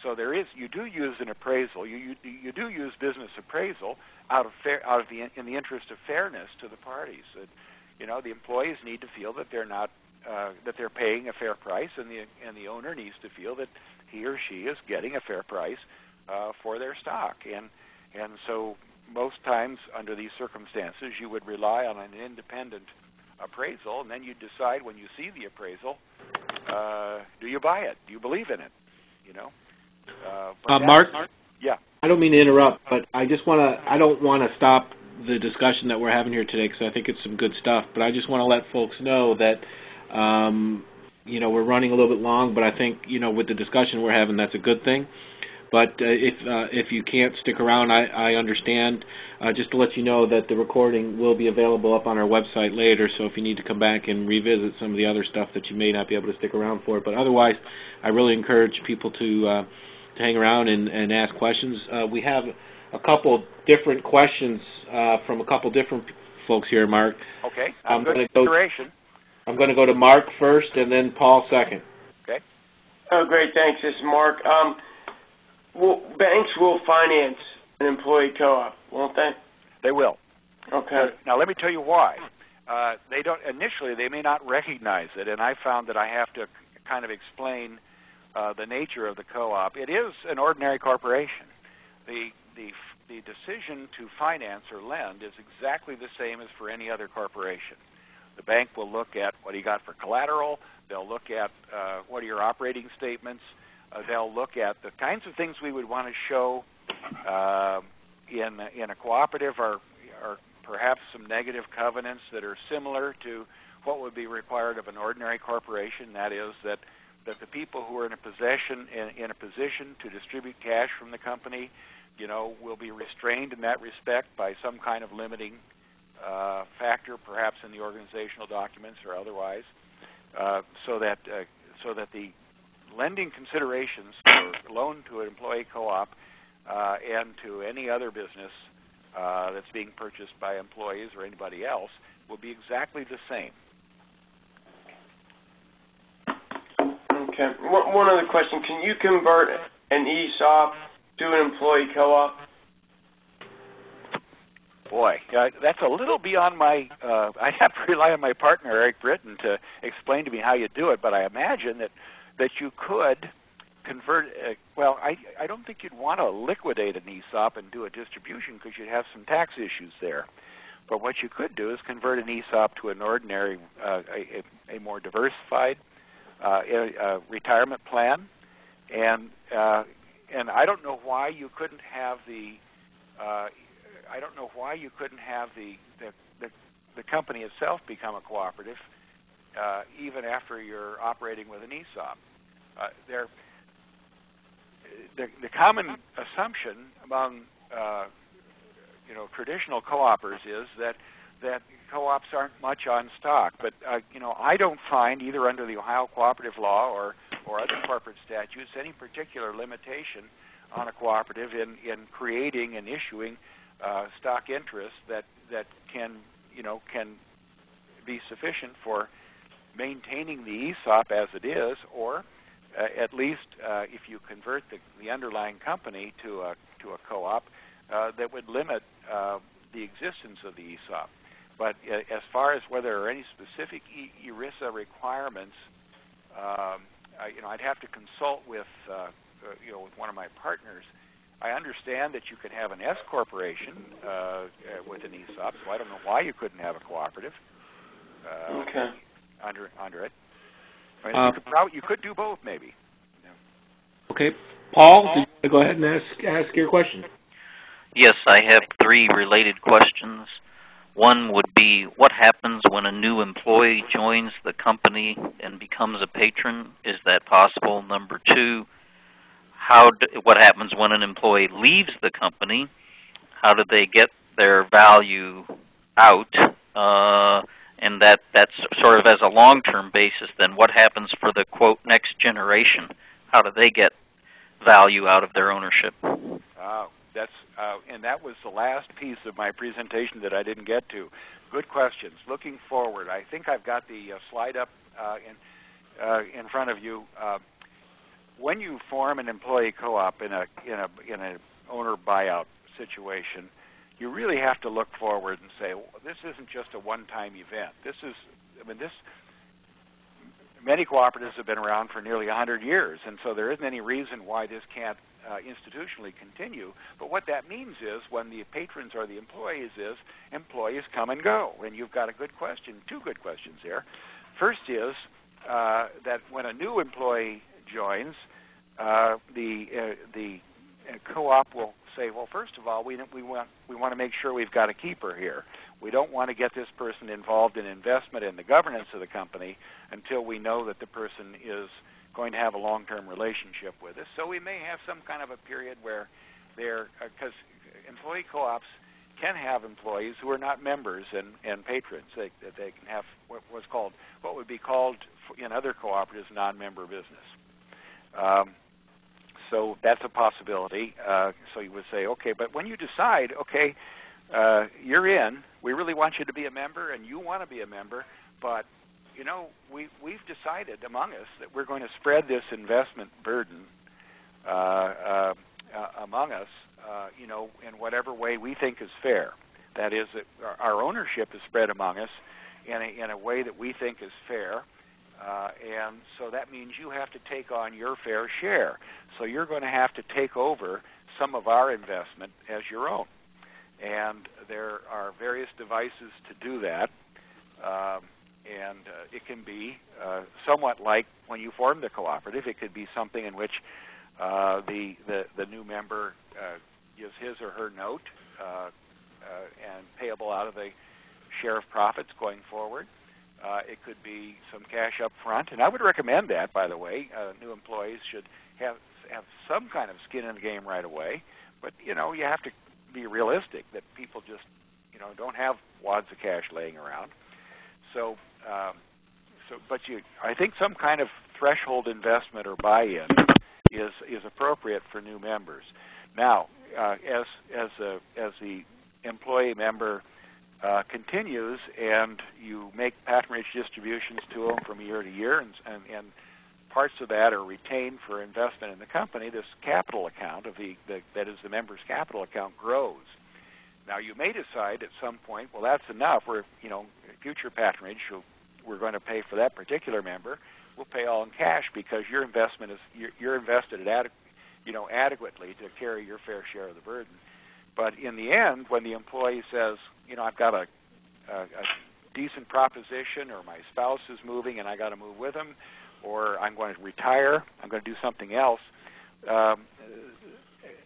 So you do use an appraisal. You do use business appraisal in the interest of fairness to the parties. The employees need to feel that they're paying a fair price, and the owner needs to feel that he or she is getting a fair price for their stock. And so most times under these circumstances, you would rely on an independent appraisal, and then you decide when you see the appraisal, do you buy it? Do you believe in it? Mark? Yeah. I don't mean to interrupt, but I don't want to stop the discussion that we're having here today because I think it's some good stuff, but I just want to let folks know that, we're running a little bit long, but I think, with the discussion we're having, that's a good thing. But if you can't stick around, I understand. Just to let you know that the recording will be available up on our website later, so if you need to come back and revisit some of the other stuff that you may not be able to stick around for. But otherwise, I really encourage people to hang around and ask questions. We have a couple different questions from a couple different folks here, Mark. Okay, I'm good consideration. I'm going to go to Mark first and then Paul second. Okay. Oh, great. Thanks. This is Mark. Banks will finance an employee co-op, won't they? They will. Okay. Now, let me tell you why. They don't initially. They may not recognize it, and I found that I have to kind of explain the nature of the co-op. It is an ordinary corporation. The decision to finance or lend is exactly the same as for any other corporation. The bank will look at what you got for collateral. They'll look at what are your operating statements. They'll look at the kinds of things we would want to show in a cooperative are perhaps some negative covenants that are similar to what would be required of an ordinary corporation. That is that the people who are in a position to distribute cash from the company, will be restrained in that respect by some kind of limiting factor, perhaps in the organizational documents or otherwise, so that the lending considerations for loan to an employee co-op and to any other business that's being purchased by employees or anybody else will be exactly the same. Okay. One other question. Can you convert an ESOP to an employee co-op? Boy, that's a little beyond my, I have to rely on my partner, Eric Britton, to explain to me how you do it, but I imagine that you could convert, I don't think you'd want to liquidate an ESOP and do a distribution because you'd have some tax issues there. But what you could do is convert an ESOP to an ordinary, a more diversified retirement plan, and I don't know why you couldn't have the the company itself become a cooperative, even after you're operating with an ESOP. The common assumption among traditional co-opers is that co-ops aren't much on stock, but I don't find either under the Ohio Cooperative Law or other corporate statutes any particular limitation on a cooperative in creating and issuing stock interest that can be sufficient for maintaining the ESOP as it is, or at least if you convert the underlying company to a co-op, that would limit the existence of the ESOP. But as far as whether there are any specific ERISA requirements, I'd have to consult with with one of my partners. I understand that you could have an S corporation with an ESOP, so I don't know why you couldn't have a cooperative under it. I mean, you could do both, maybe. Okay, Paul, go ahead and ask your question. Yes, I have three related questions. One would be, what happens when a new employee joins the company and becomes a patron? Is that possible? Number two, what happens when an employee leaves the company? How do they get their value out? And that's sort of as a long-term basis, then what happens for the, quote, next generation? How do they get value out of their ownership? And that was the last piece of my presentation that I didn't get to. Good questions. Looking forward, I think I've got the slide up in front of you. When you form an employee co-op in an owner buyout situation, you really have to look forward and say, well, this isn't just a one-time event. Many cooperatives have been around for nearly 100 years, and so there isn't any reason why this can't institutionally continue. But what that means is when the patrons or the employees come and go. And you've got a good question, two good questions there. First is that when a new employee joins, the co-op will say, well, first of all, we want to make sure we've got a keeper here. We don't want to get this person involved in investment in the governance of the company until we know that the person is going to have a long-term relationship with us. So we may have some kind of a period where because employee co-ops can have employees who are not members and patrons. They can have what would be called in other cooperatives non-member business. so that's a possibility. So you would say, okay, but when you decide, okay, you're in, we really want you to be a member, and you want to be a member, but you know, we've decided among us that we're going to spread this investment burden among us, you know, in whatever way we think is fair. That is, that our ownership is spread among us in a way that we think is fair, and so that means you have to take on your fair share. So you're going to have to take over some of our investment as your own. And there are various devices to do that, and it can be somewhat like when you form the cooperative. It could be something in which the new member gives his or her note and payable out of the share of profits going forward. It could be some cash up front, and I would recommend that, by the way. New employees should have some kind of skin in the game right away, but you know, you have to be realistic that people just, you know, don't have wads of cash laying around. So, I think some kind of threshold investment or buy-in is appropriate for new members. Now, as the employee member continues and you make patronage distributions to them from year to year, and parts of that are retained for investment in the company, this capital account that is the member's capital account grows. Now, you may decide at some point, well, that's enough. We're, you know, future patronage, we're going to pay for that particular member. We'll pay all in cash because your investment is you're invested adequately to carry your fair share of the burden. But in the end, when the employee says, you know, I've got a decent proposition, or my spouse is moving and I got to move with them, or I'm going to retire, I'm going to do something else,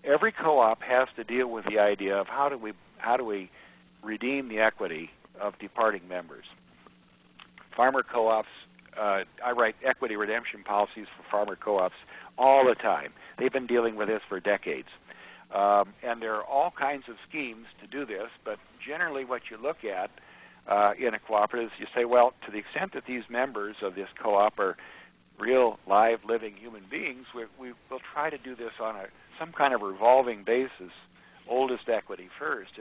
every co-op has to deal with the idea of how do we redeem the equity of departing members. Farmer co-ops, I write equity redemption policies for farmer co-ops all the time. They've been dealing with this for decades. And there are all kinds of schemes to do this, but generally what you look at in a cooperative is you say, well, to the extent that these members of this co-op are real, live, living human beings, we will try to do this on some kind of revolving basis, oldest equity first.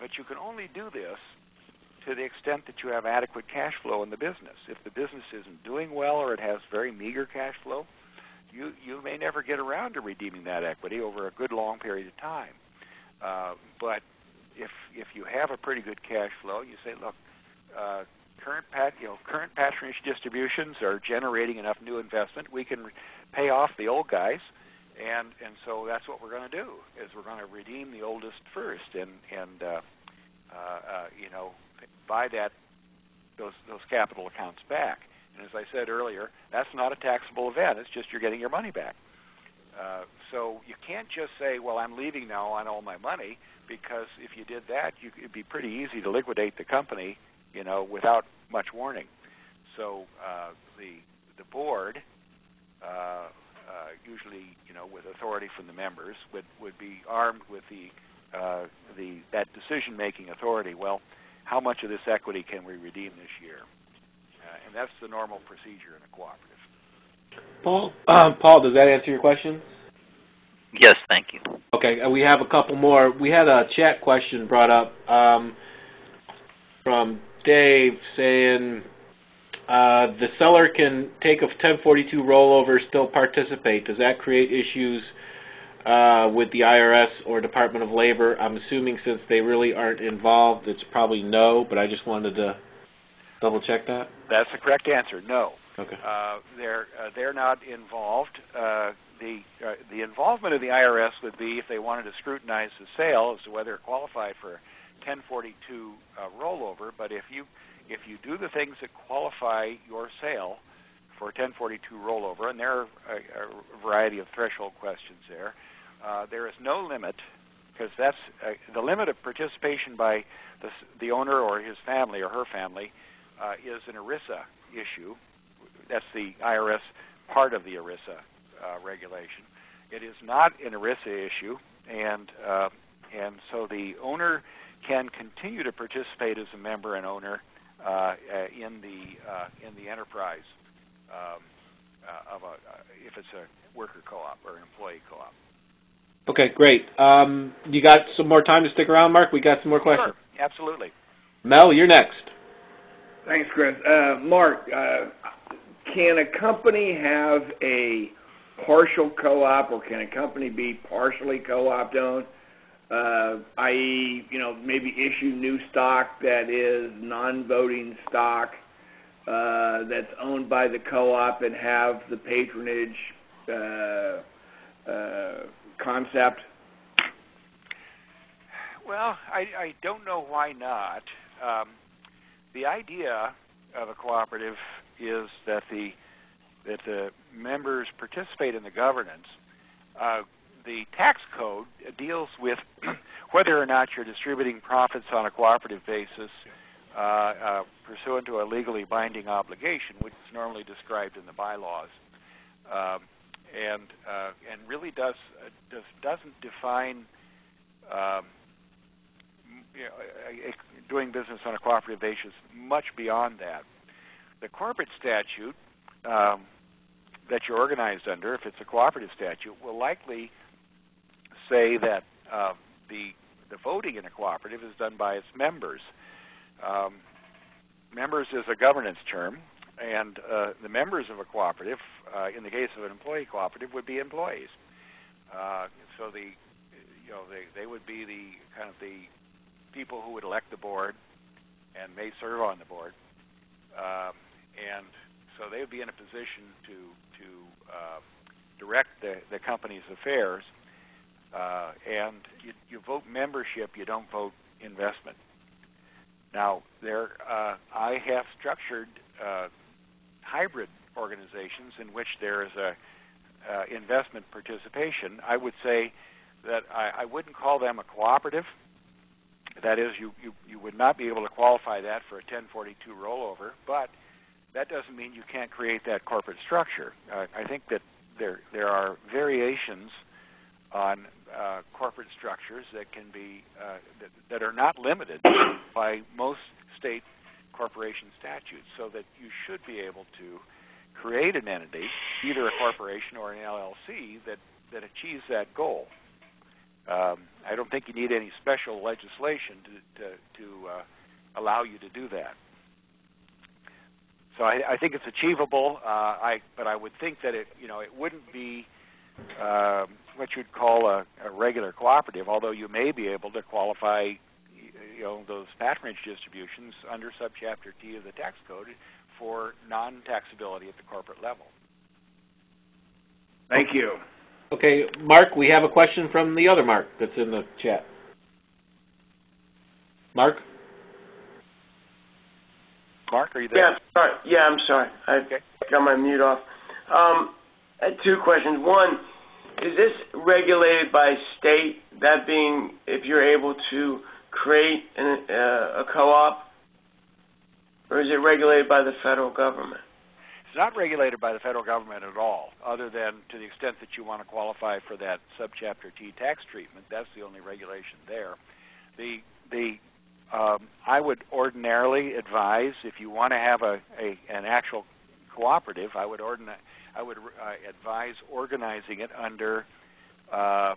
But you can only do this to the extent that you have adequate cash flow in the business. If the business isn't doing well or it has very meager cash flow, you may never get around to redeeming that equity over a good long period of time. But if you have a pretty good cash flow, you say, look, current patronage distributions are generating enough new investment. We can pay off the old guys, and so that's what we're going to do. Is we're going to redeem the oldest first, and you know, buy those capital accounts back. And as I said earlier, that's not a taxable event. It's just you're getting your money back. So you can't just say, well, I'm leaving now on all my money, because if you did that, it'd be pretty easy to liquidate the company, you know, without much warning. So the board, usually, you know, with authority from the members, would be armed with that decision-making authority. Well, how much of this equity can we redeem this year? And that's the normal procedure in a cooperative. Paul, does that answer your question? Yes, thank you. Okay, we have a couple more. We had a chat question brought up from Dave saying the seller can take a 1042 rollover, still participate. Does that create issues with the IRS or Department of Labor? I'm assuming since they really aren't involved, it's probably no, but I just wanted to double check that. That's the correct answer, no. Okay. They're not involved. The involvement of the IRS would be if they wanted to scrutinize the sale as to whether it qualified for 1042 rollover. But if you do the things that qualify your sale for 1042 rollover, and there are a variety of threshold questions there, there is no limit, because that's the limit of participation by the owner or his family or her family is an ERISA issue. That's the IRS part of the ERISA regulation. It is not an ERISA issue, and so the owner can continue to participate as a member and owner in the enterprise. if it's a worker co-op or an employee co-op. Okay, great. You got some more time to stick around, Mark? We got some more questions. Sure, absolutely. Mel, you're next. Thanks, Chris. Mark, can a company have a partial co-op, or can a company be partially co-op owned? I.e., maybe issue new stock that is non-voting stock that's owned by the co-op and have the patronage concept? Well, I don't know why not. The idea of a cooperative is that the members participate in the governance. The tax code deals with whether or not you're distributing profits on a cooperative basis pursuant to a legally binding obligation, which is normally described in the bylaws, and really doesn't define doing business on a cooperative basis much beyond that. The corporate statute that you're organized under, if it's a cooperative statute, will likely say that the voting in a cooperative is done by its members. Members is a governance term, and the members of a cooperative, in the case of an employee cooperative, would be employees. So they would be the kind of the people who would elect the board and may serve on the board, and so they would be in a position to direct the company's affairs. And you vote membership, you don't vote investment. Now, I have structured hybrid organizations in which there is a investment participation. I would say that I wouldn't call them a cooperative. That is, you would not be able to qualify that for a 1042 rollover, but that doesn't mean you can't create that corporate structure. I think that there are variations on corporate structures that can be that are not limited by most state corporation statutes, so that you should be able to create an entity, either a corporation or an LLC, that achieves that goal. I don't think you need any special legislation to allow you to do that. So I think it's achievable, but I would think that it wouldn't be what you'd call a regular cooperative, although you may be able to qualify those patronage distributions under subchapter T of the tax code for non-taxability at the corporate level. Thank you. Okay, Mark, we have a question from the other Mark that's in the chat. Mark? Mark, are you there? Yeah, I'm sorry. I got my mute off. I had two questions. One, is this regulated by state, that being if you're able to create a co-op, or is it regulated by the federal government? It's not regulated by the federal government at all, other than to the extent that you want to qualify for that subchapter T tax treatment. That's the only regulation there. I would ordinarily advise, if you want to have an actual cooperative, I would advise organizing it under a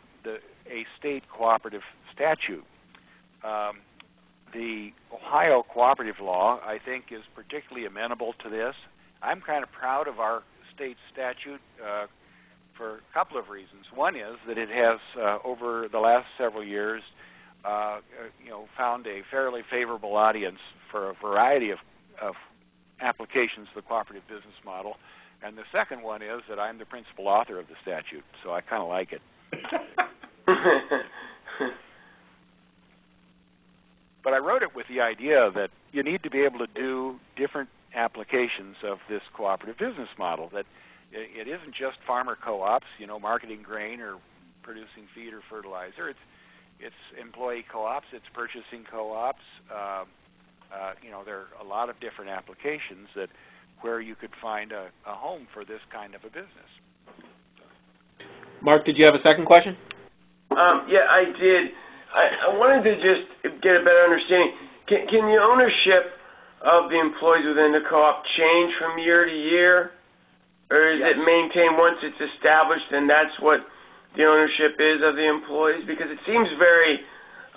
state cooperative statute. The Ohio cooperative law, I think, is particularly amenable to this. I'm kind of proud of our state statute for a couple of reasons. One is that it has, over the last several years, found a fairly favorable audience for a variety of applications of the cooperative business model. And the second one is that I'm the principal author of the statute, so I kind of like it. But I wrote it with the idea that you need to be able to do different applications of this cooperative business model, that it isn't just farmer co-ops, marketing grain or producing feed or fertilizer. It's employee co-ops, it's purchasing co-ops. There are a lot of different applications where you could find a home for this kind of a business. Mark, did you have a second question? Yeah, I did. I wanted to just get a better understanding. Can the ownership of the employees within the co-op change from year to year? Or is it maintained once it's established and that's what the ownership is of the employees? Because it seems very,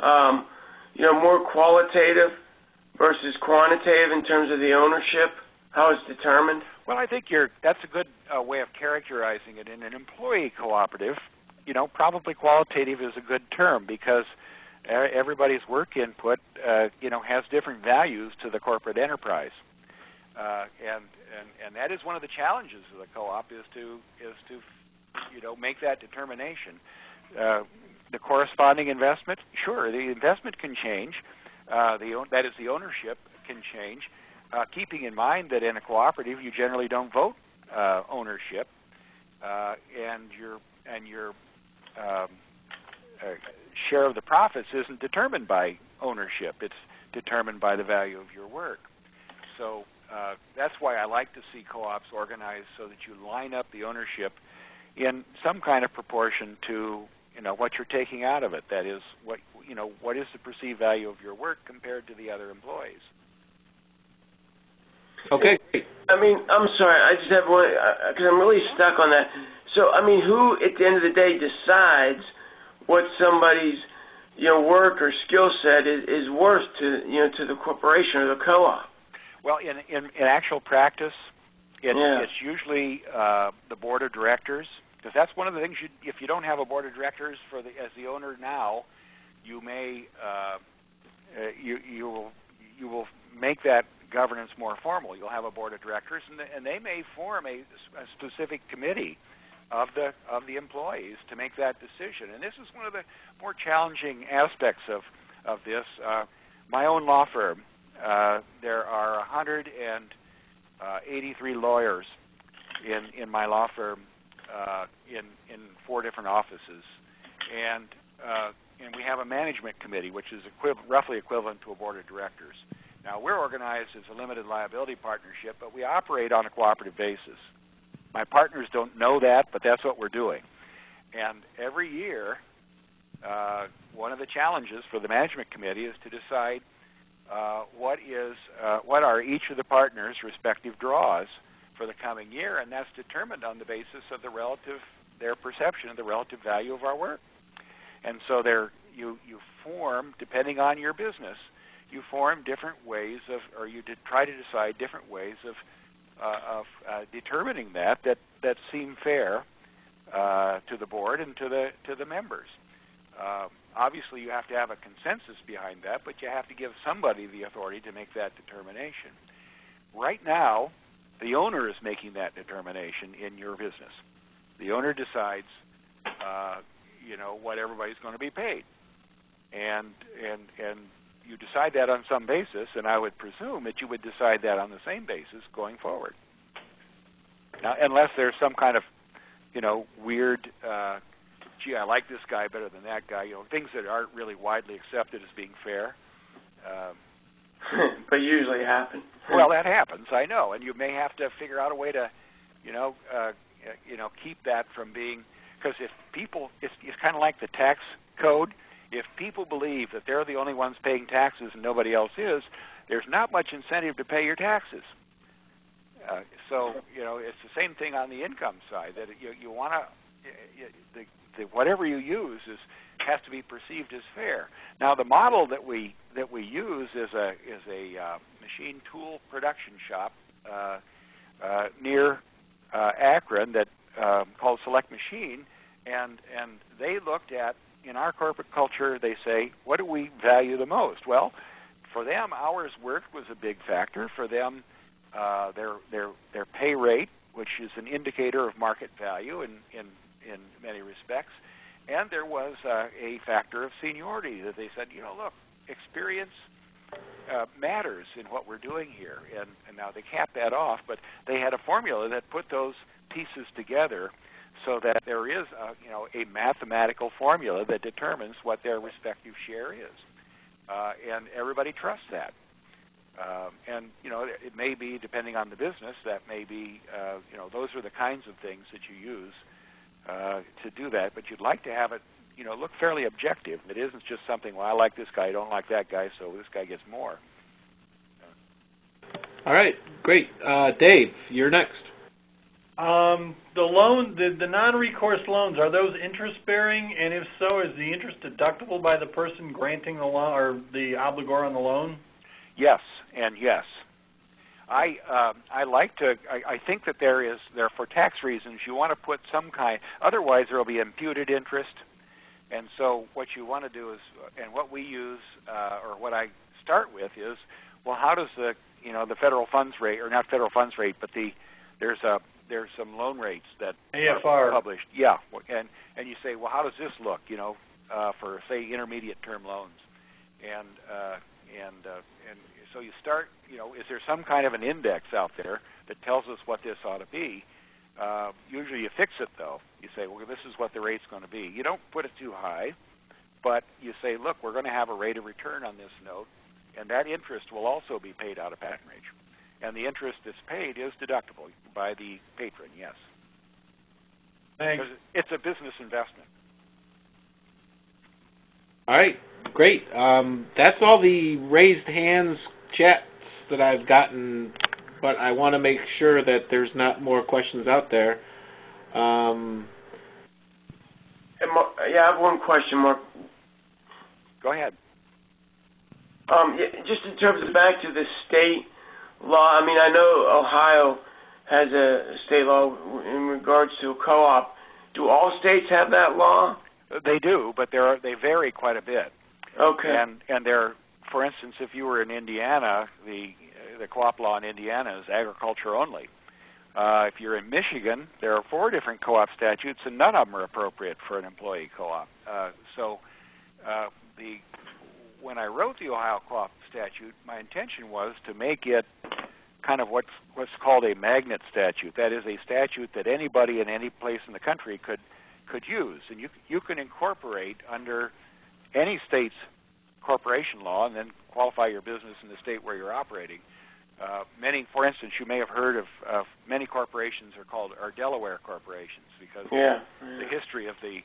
more qualitative versus quantitative in terms of the ownership, how it's determined. Well, I think that's a good way of characterizing it. In an employee cooperative, probably qualitative is a good term because everybody's work input, has different values to the corporate enterprise. And that is one of the challenges of the co-op is to make that determination. The corresponding investment, sure, the investment can change. That is, the ownership can change. Keeping in mind that in a cooperative you generally don't vote ownership, and your share of the profits isn't determined by ownership. It's determined by the value of your work. So that's why I like to see co-ops organized so that you line up the ownership in some kind of proportion to what you're taking out of it. That is, what is the perceived value of your work compared to the other employees. Okay. I'm sorry, I just have one, because I'm really stuck on that. So, who at the end of the day decides what somebody's work or skill set is worth to the corporation or the co-op? Well, in actual practice, it's usually the board of directors, because that's one of the things. If you don't have a board of directors as the owner now, you may you will make that governance more formal. You'll have a board of directors, and they may form a specific committee of the employees to make that decision. And this is one of the more challenging aspects of this. My own law firm, there are 183 lawyers in my law firm in 4 different offices, and we have a management committee, which is roughly equivalent to a board of directors. Now, we're organized as a limited liability partnership, but we operate on a cooperative basis. My partners don't know that, but that's what we're doing. And every year, one of the challenges for the management committee is to decide what are each of the partners' respective draws for the coming year, and that's determined on the basis of their perception of the relative value of our work. And so you form, depending on your business, you form different ways or you try to decide different ways of determining that seem fair to the board and to the members. Obviously, you have to have a consensus behind that, but you have to give somebody the authority to make that determination. Right now, the owner is making that determination in your business. The owner decides, what everybody's going to be paid, and you decide that on some basis, and I would presume that you would decide that on the same basis going forward. Now, unless there's some kind of, weird, gee, I like this guy better than that guy, things that aren't really widely accepted as being fair. But usually happen. Well, that happens, I know, and you may have to figure out a way to, keep that from being, because if people, it's kind of like the tax code. If people believe that they're the only ones paying taxes and nobody else is, there's not much incentive to pay your taxes. So it's the same thing on the income side. That you want to, whatever you use has to be perceived as fair. Now, the model that we use is a machine tool production shop near Akron that called Select Machine, and they looked at, in our corporate culture, they say, what do we value the most? Well, for them, hours worked was a big factor. For them, their pay rate, which is an indicator of market value in many respects, and there was a factor of seniority that they said, look, experience matters in what we're doing here. And now they capped that off, but they had a formula that put those pieces together so that there is a mathematical formula that determines what their respective share is. And everybody trusts that. And it may be, depending on the business, that may be, those are the kinds of things that you use to do that. But you'd like to have it, look fairly objective. It isn't just something, well, I like this guy, I don't like that guy, so this guy gets more. All right, great. Dave, you're next. The non-recourse loans, are those interest-bearing? And if so, is the interest deductible by the person granting the loan or the obligor on the loan? Yes, and yes. I think that there for tax reasons you want to put some kind. Otherwise, there will be imputed interest. And so what you want to do is, and what we use, or what I start with is, well, how does the federal funds rate, or not federal funds rate, but there's some loan rates that AFR are published. Yeah, and you say, well, how does this look, for say intermediate term loans, and so you start, is there some kind of an index out there that tells us what this ought to be? Usually you fix it though. You say, well, this is what the rate's going to be. You don't put it too high, but you say, look, we're going to have a rate of return on this note, and that interest will also be paid out of patronage. And the interest that's paid is deductible by the patron, yes. Thanks. Because it's a business investment. All right, great. That's all the raised hands chats that I've gotten, but I want to make sure that there's not more questions out there. I have one question, Mark. Go ahead. Just in terms of back to the state law, I mean, I know Ohio has a state law in regards to a co-op. Do all states have that law? They do, but they vary quite a bit. Okay. And they're, for instance, if you were in Indiana, the co-op law in Indiana is agriculture only. If you're in Michigan, there are 4 different co-op statutes, and none of them are appropriate for an employee co-op. When I wrote the Ohio co-op statute, my intention was to make it kind of what's called a magnet statute. That is a statute that anybody in any place in the country could use, and you can incorporate under any state's corporation law and then qualify your business in the state where you're operating. For instance, you may have heard of many corporations are Delaware corporations because of the history of the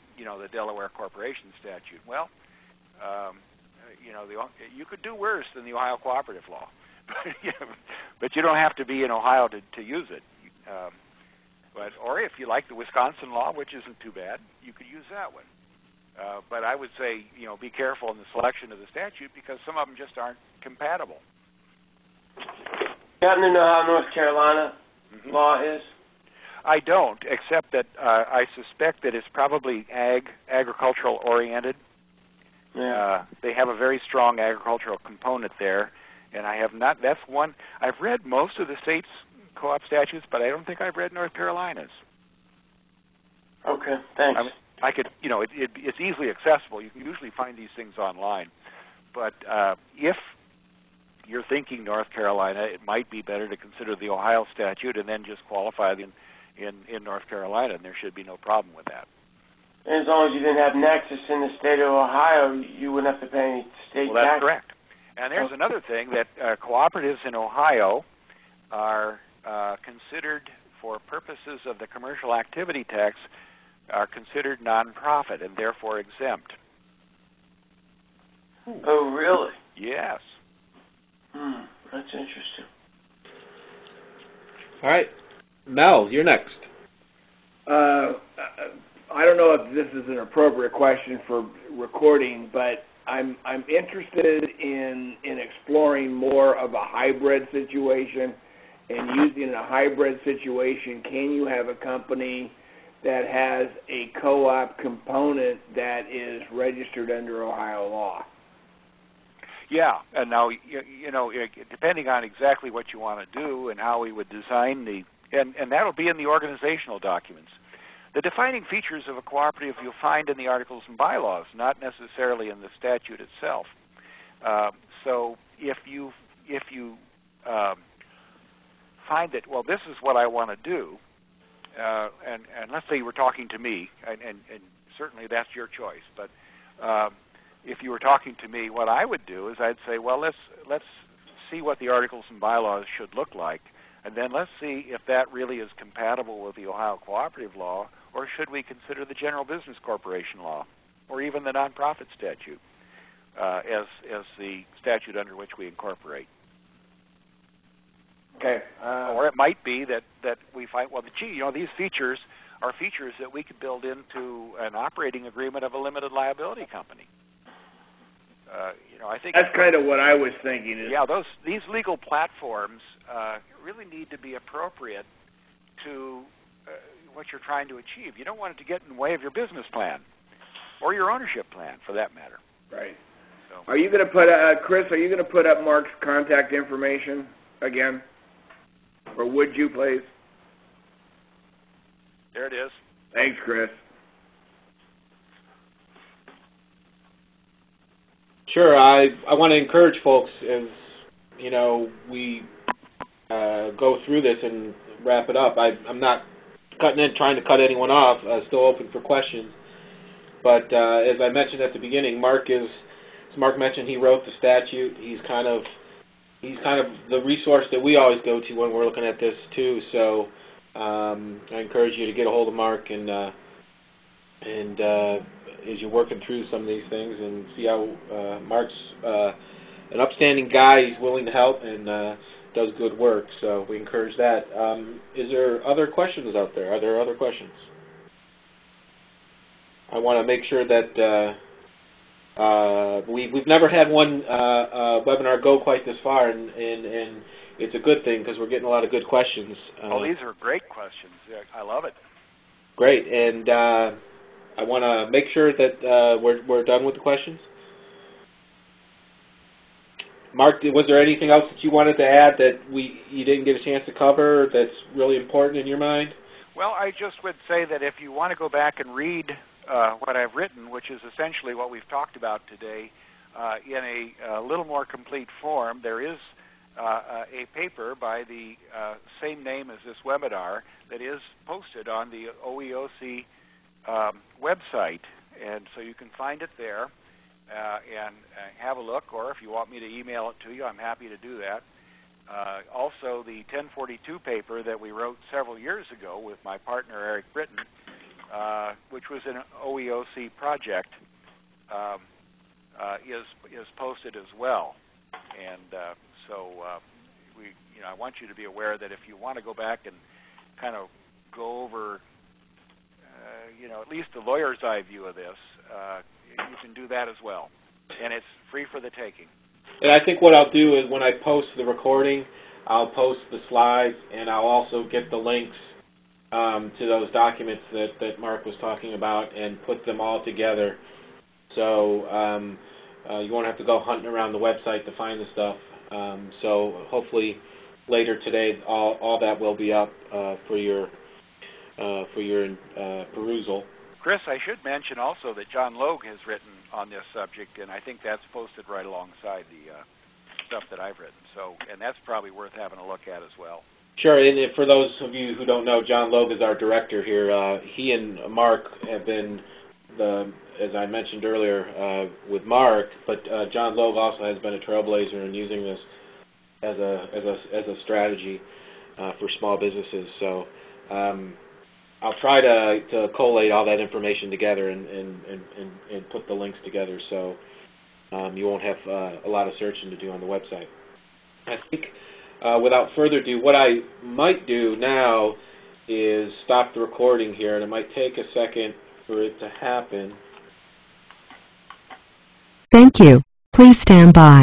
Delaware Corporation Statute. Well, you could do worse than the Ohio Cooperative Law, but you don't have to be in Ohio to use it. Or if you like the Wisconsin law, which isn't too bad, you could use that one. But I would say, be careful in the selection of the statute because some of them just aren't compatible. You happen to know how North Carolina law is? I don't, except that I suspect that it's probably agricultural oriented. Yeah. They have a very strong agricultural component there, and I have not. That's one. I've read most of the state's co-op statutes, but I don't think I've read North Carolina's. Okay, thanks. I could, it's easily accessible. You can usually find these things online. But if you're thinking North Carolina, it might be better to consider the Ohio statute and then just qualify in North Carolina, and there should be no problem with that. And as long as you didn't have nexus in the state of Ohio, you wouldn't have to pay any state tax. That's correct. And there's another thing that cooperatives in Ohio are considered, for purposes of the commercial activity tax, are considered nonprofit and therefore exempt. Oh, really? Yes. That's interesting. All right. Mel, you're next. I don't know if this is an appropriate question for recording, but I'm interested in exploring more of a hybrid situation. And using a hybrid situation, can you have a company that has a co-op component that is registered under Ohio law? Yeah, and now, depending on exactly what you want to do and how we would design and that'll be in the organizational documents. The defining features of a cooperative you'll find in the articles and bylaws, not necessarily in the statute itself. So if you find that, well, this is what I want to do, and let's say you were talking to me, and certainly that's your choice, but if you were talking to me, what I would do is I'd say, well, let's see what the articles and bylaws should look like, and then let's see if that really is compatible with the Ohio Cooperative Law, or should we consider the General Business Corporation Law, or even the Nonprofit Statute as the statute under which we incorporate. Okay. Or it might be that we find, well, gee, these features are features that we could build into an operating agreement of a limited liability company. I think that's kind of what I was thinking. Yeah, these legal platforms really need to be appropriate to what you're trying to achieve. You don't want it to get in the way of your business plan or your ownership plan, for that matter. Right. So, are you going to put Chris? Are you going to put up Mark's contact information again, or would you, please? There it is. Thanks, Chris. Sure. I want to encourage folks, as we go through this and wrap it up. I'm not trying to cut anyone off. Still open for questions. But as I mentioned at the beginning, as Mark mentioned, he wrote the statute. He's kind of the resource that we always go to when we're looking at this too. So I encourage you to get a hold of Mark and as you're working through some of these things and see how Mark's an upstanding guy. He's willing to help and does good work. So we encourage that. Is there other questions out there? Are there other questions? I want to make sure that we've never had one webinar go quite this far, and it's a good thing because we're getting a lot of good questions. These are great questions. I love it. Great, and I want to make sure that we're done with the questions. Mark, was there anything else that you wanted to add that you didn't get a chance to cover that's really important in your mind? Well, I just would say that if you want to go back and read what I've written, which is essentially what we've talked about today, in a little more complete form, there is a paper by the same name as this webinar that is posted on the OEOC website, and so you can find it there and have a look, or if you want me to email it to you, I'm happy to do that. Also, the 1042 paper that we wrote several years ago with my partner Eric Britton, which was an OEOC project, is posted as well. And so I want you to be aware that if you want to go back and kind of go over, at least the lawyer's eye view of this, you can do that as well. And it's free for the taking. And I think what I'll do is when I post the recording, I'll post the slides, and I'll also get the links to those documents that Mark was talking about and put them all together. So you won't have to go hunting around the website to find the stuff. So hopefully later today, all that will be up for your perusal. Chris, I should mention also that John Logue has written on this subject, and I think that's posted right alongside the stuff that I've written. So, and that's probably worth having a look at as well. Sure, and for those of you who don't know, John Logue is our director here. He and Mark have been, as I mentioned earlier, with Mark, but John Logue also has been a trailblazer in using this as a strategy for small businesses. So I'll try to collate all that information together and put the links together so you won't have a lot of searching to do on the website. I think without further ado, what I might do now is stop the recording here, and it might take a second for it to happen. Thank you. Please stand by.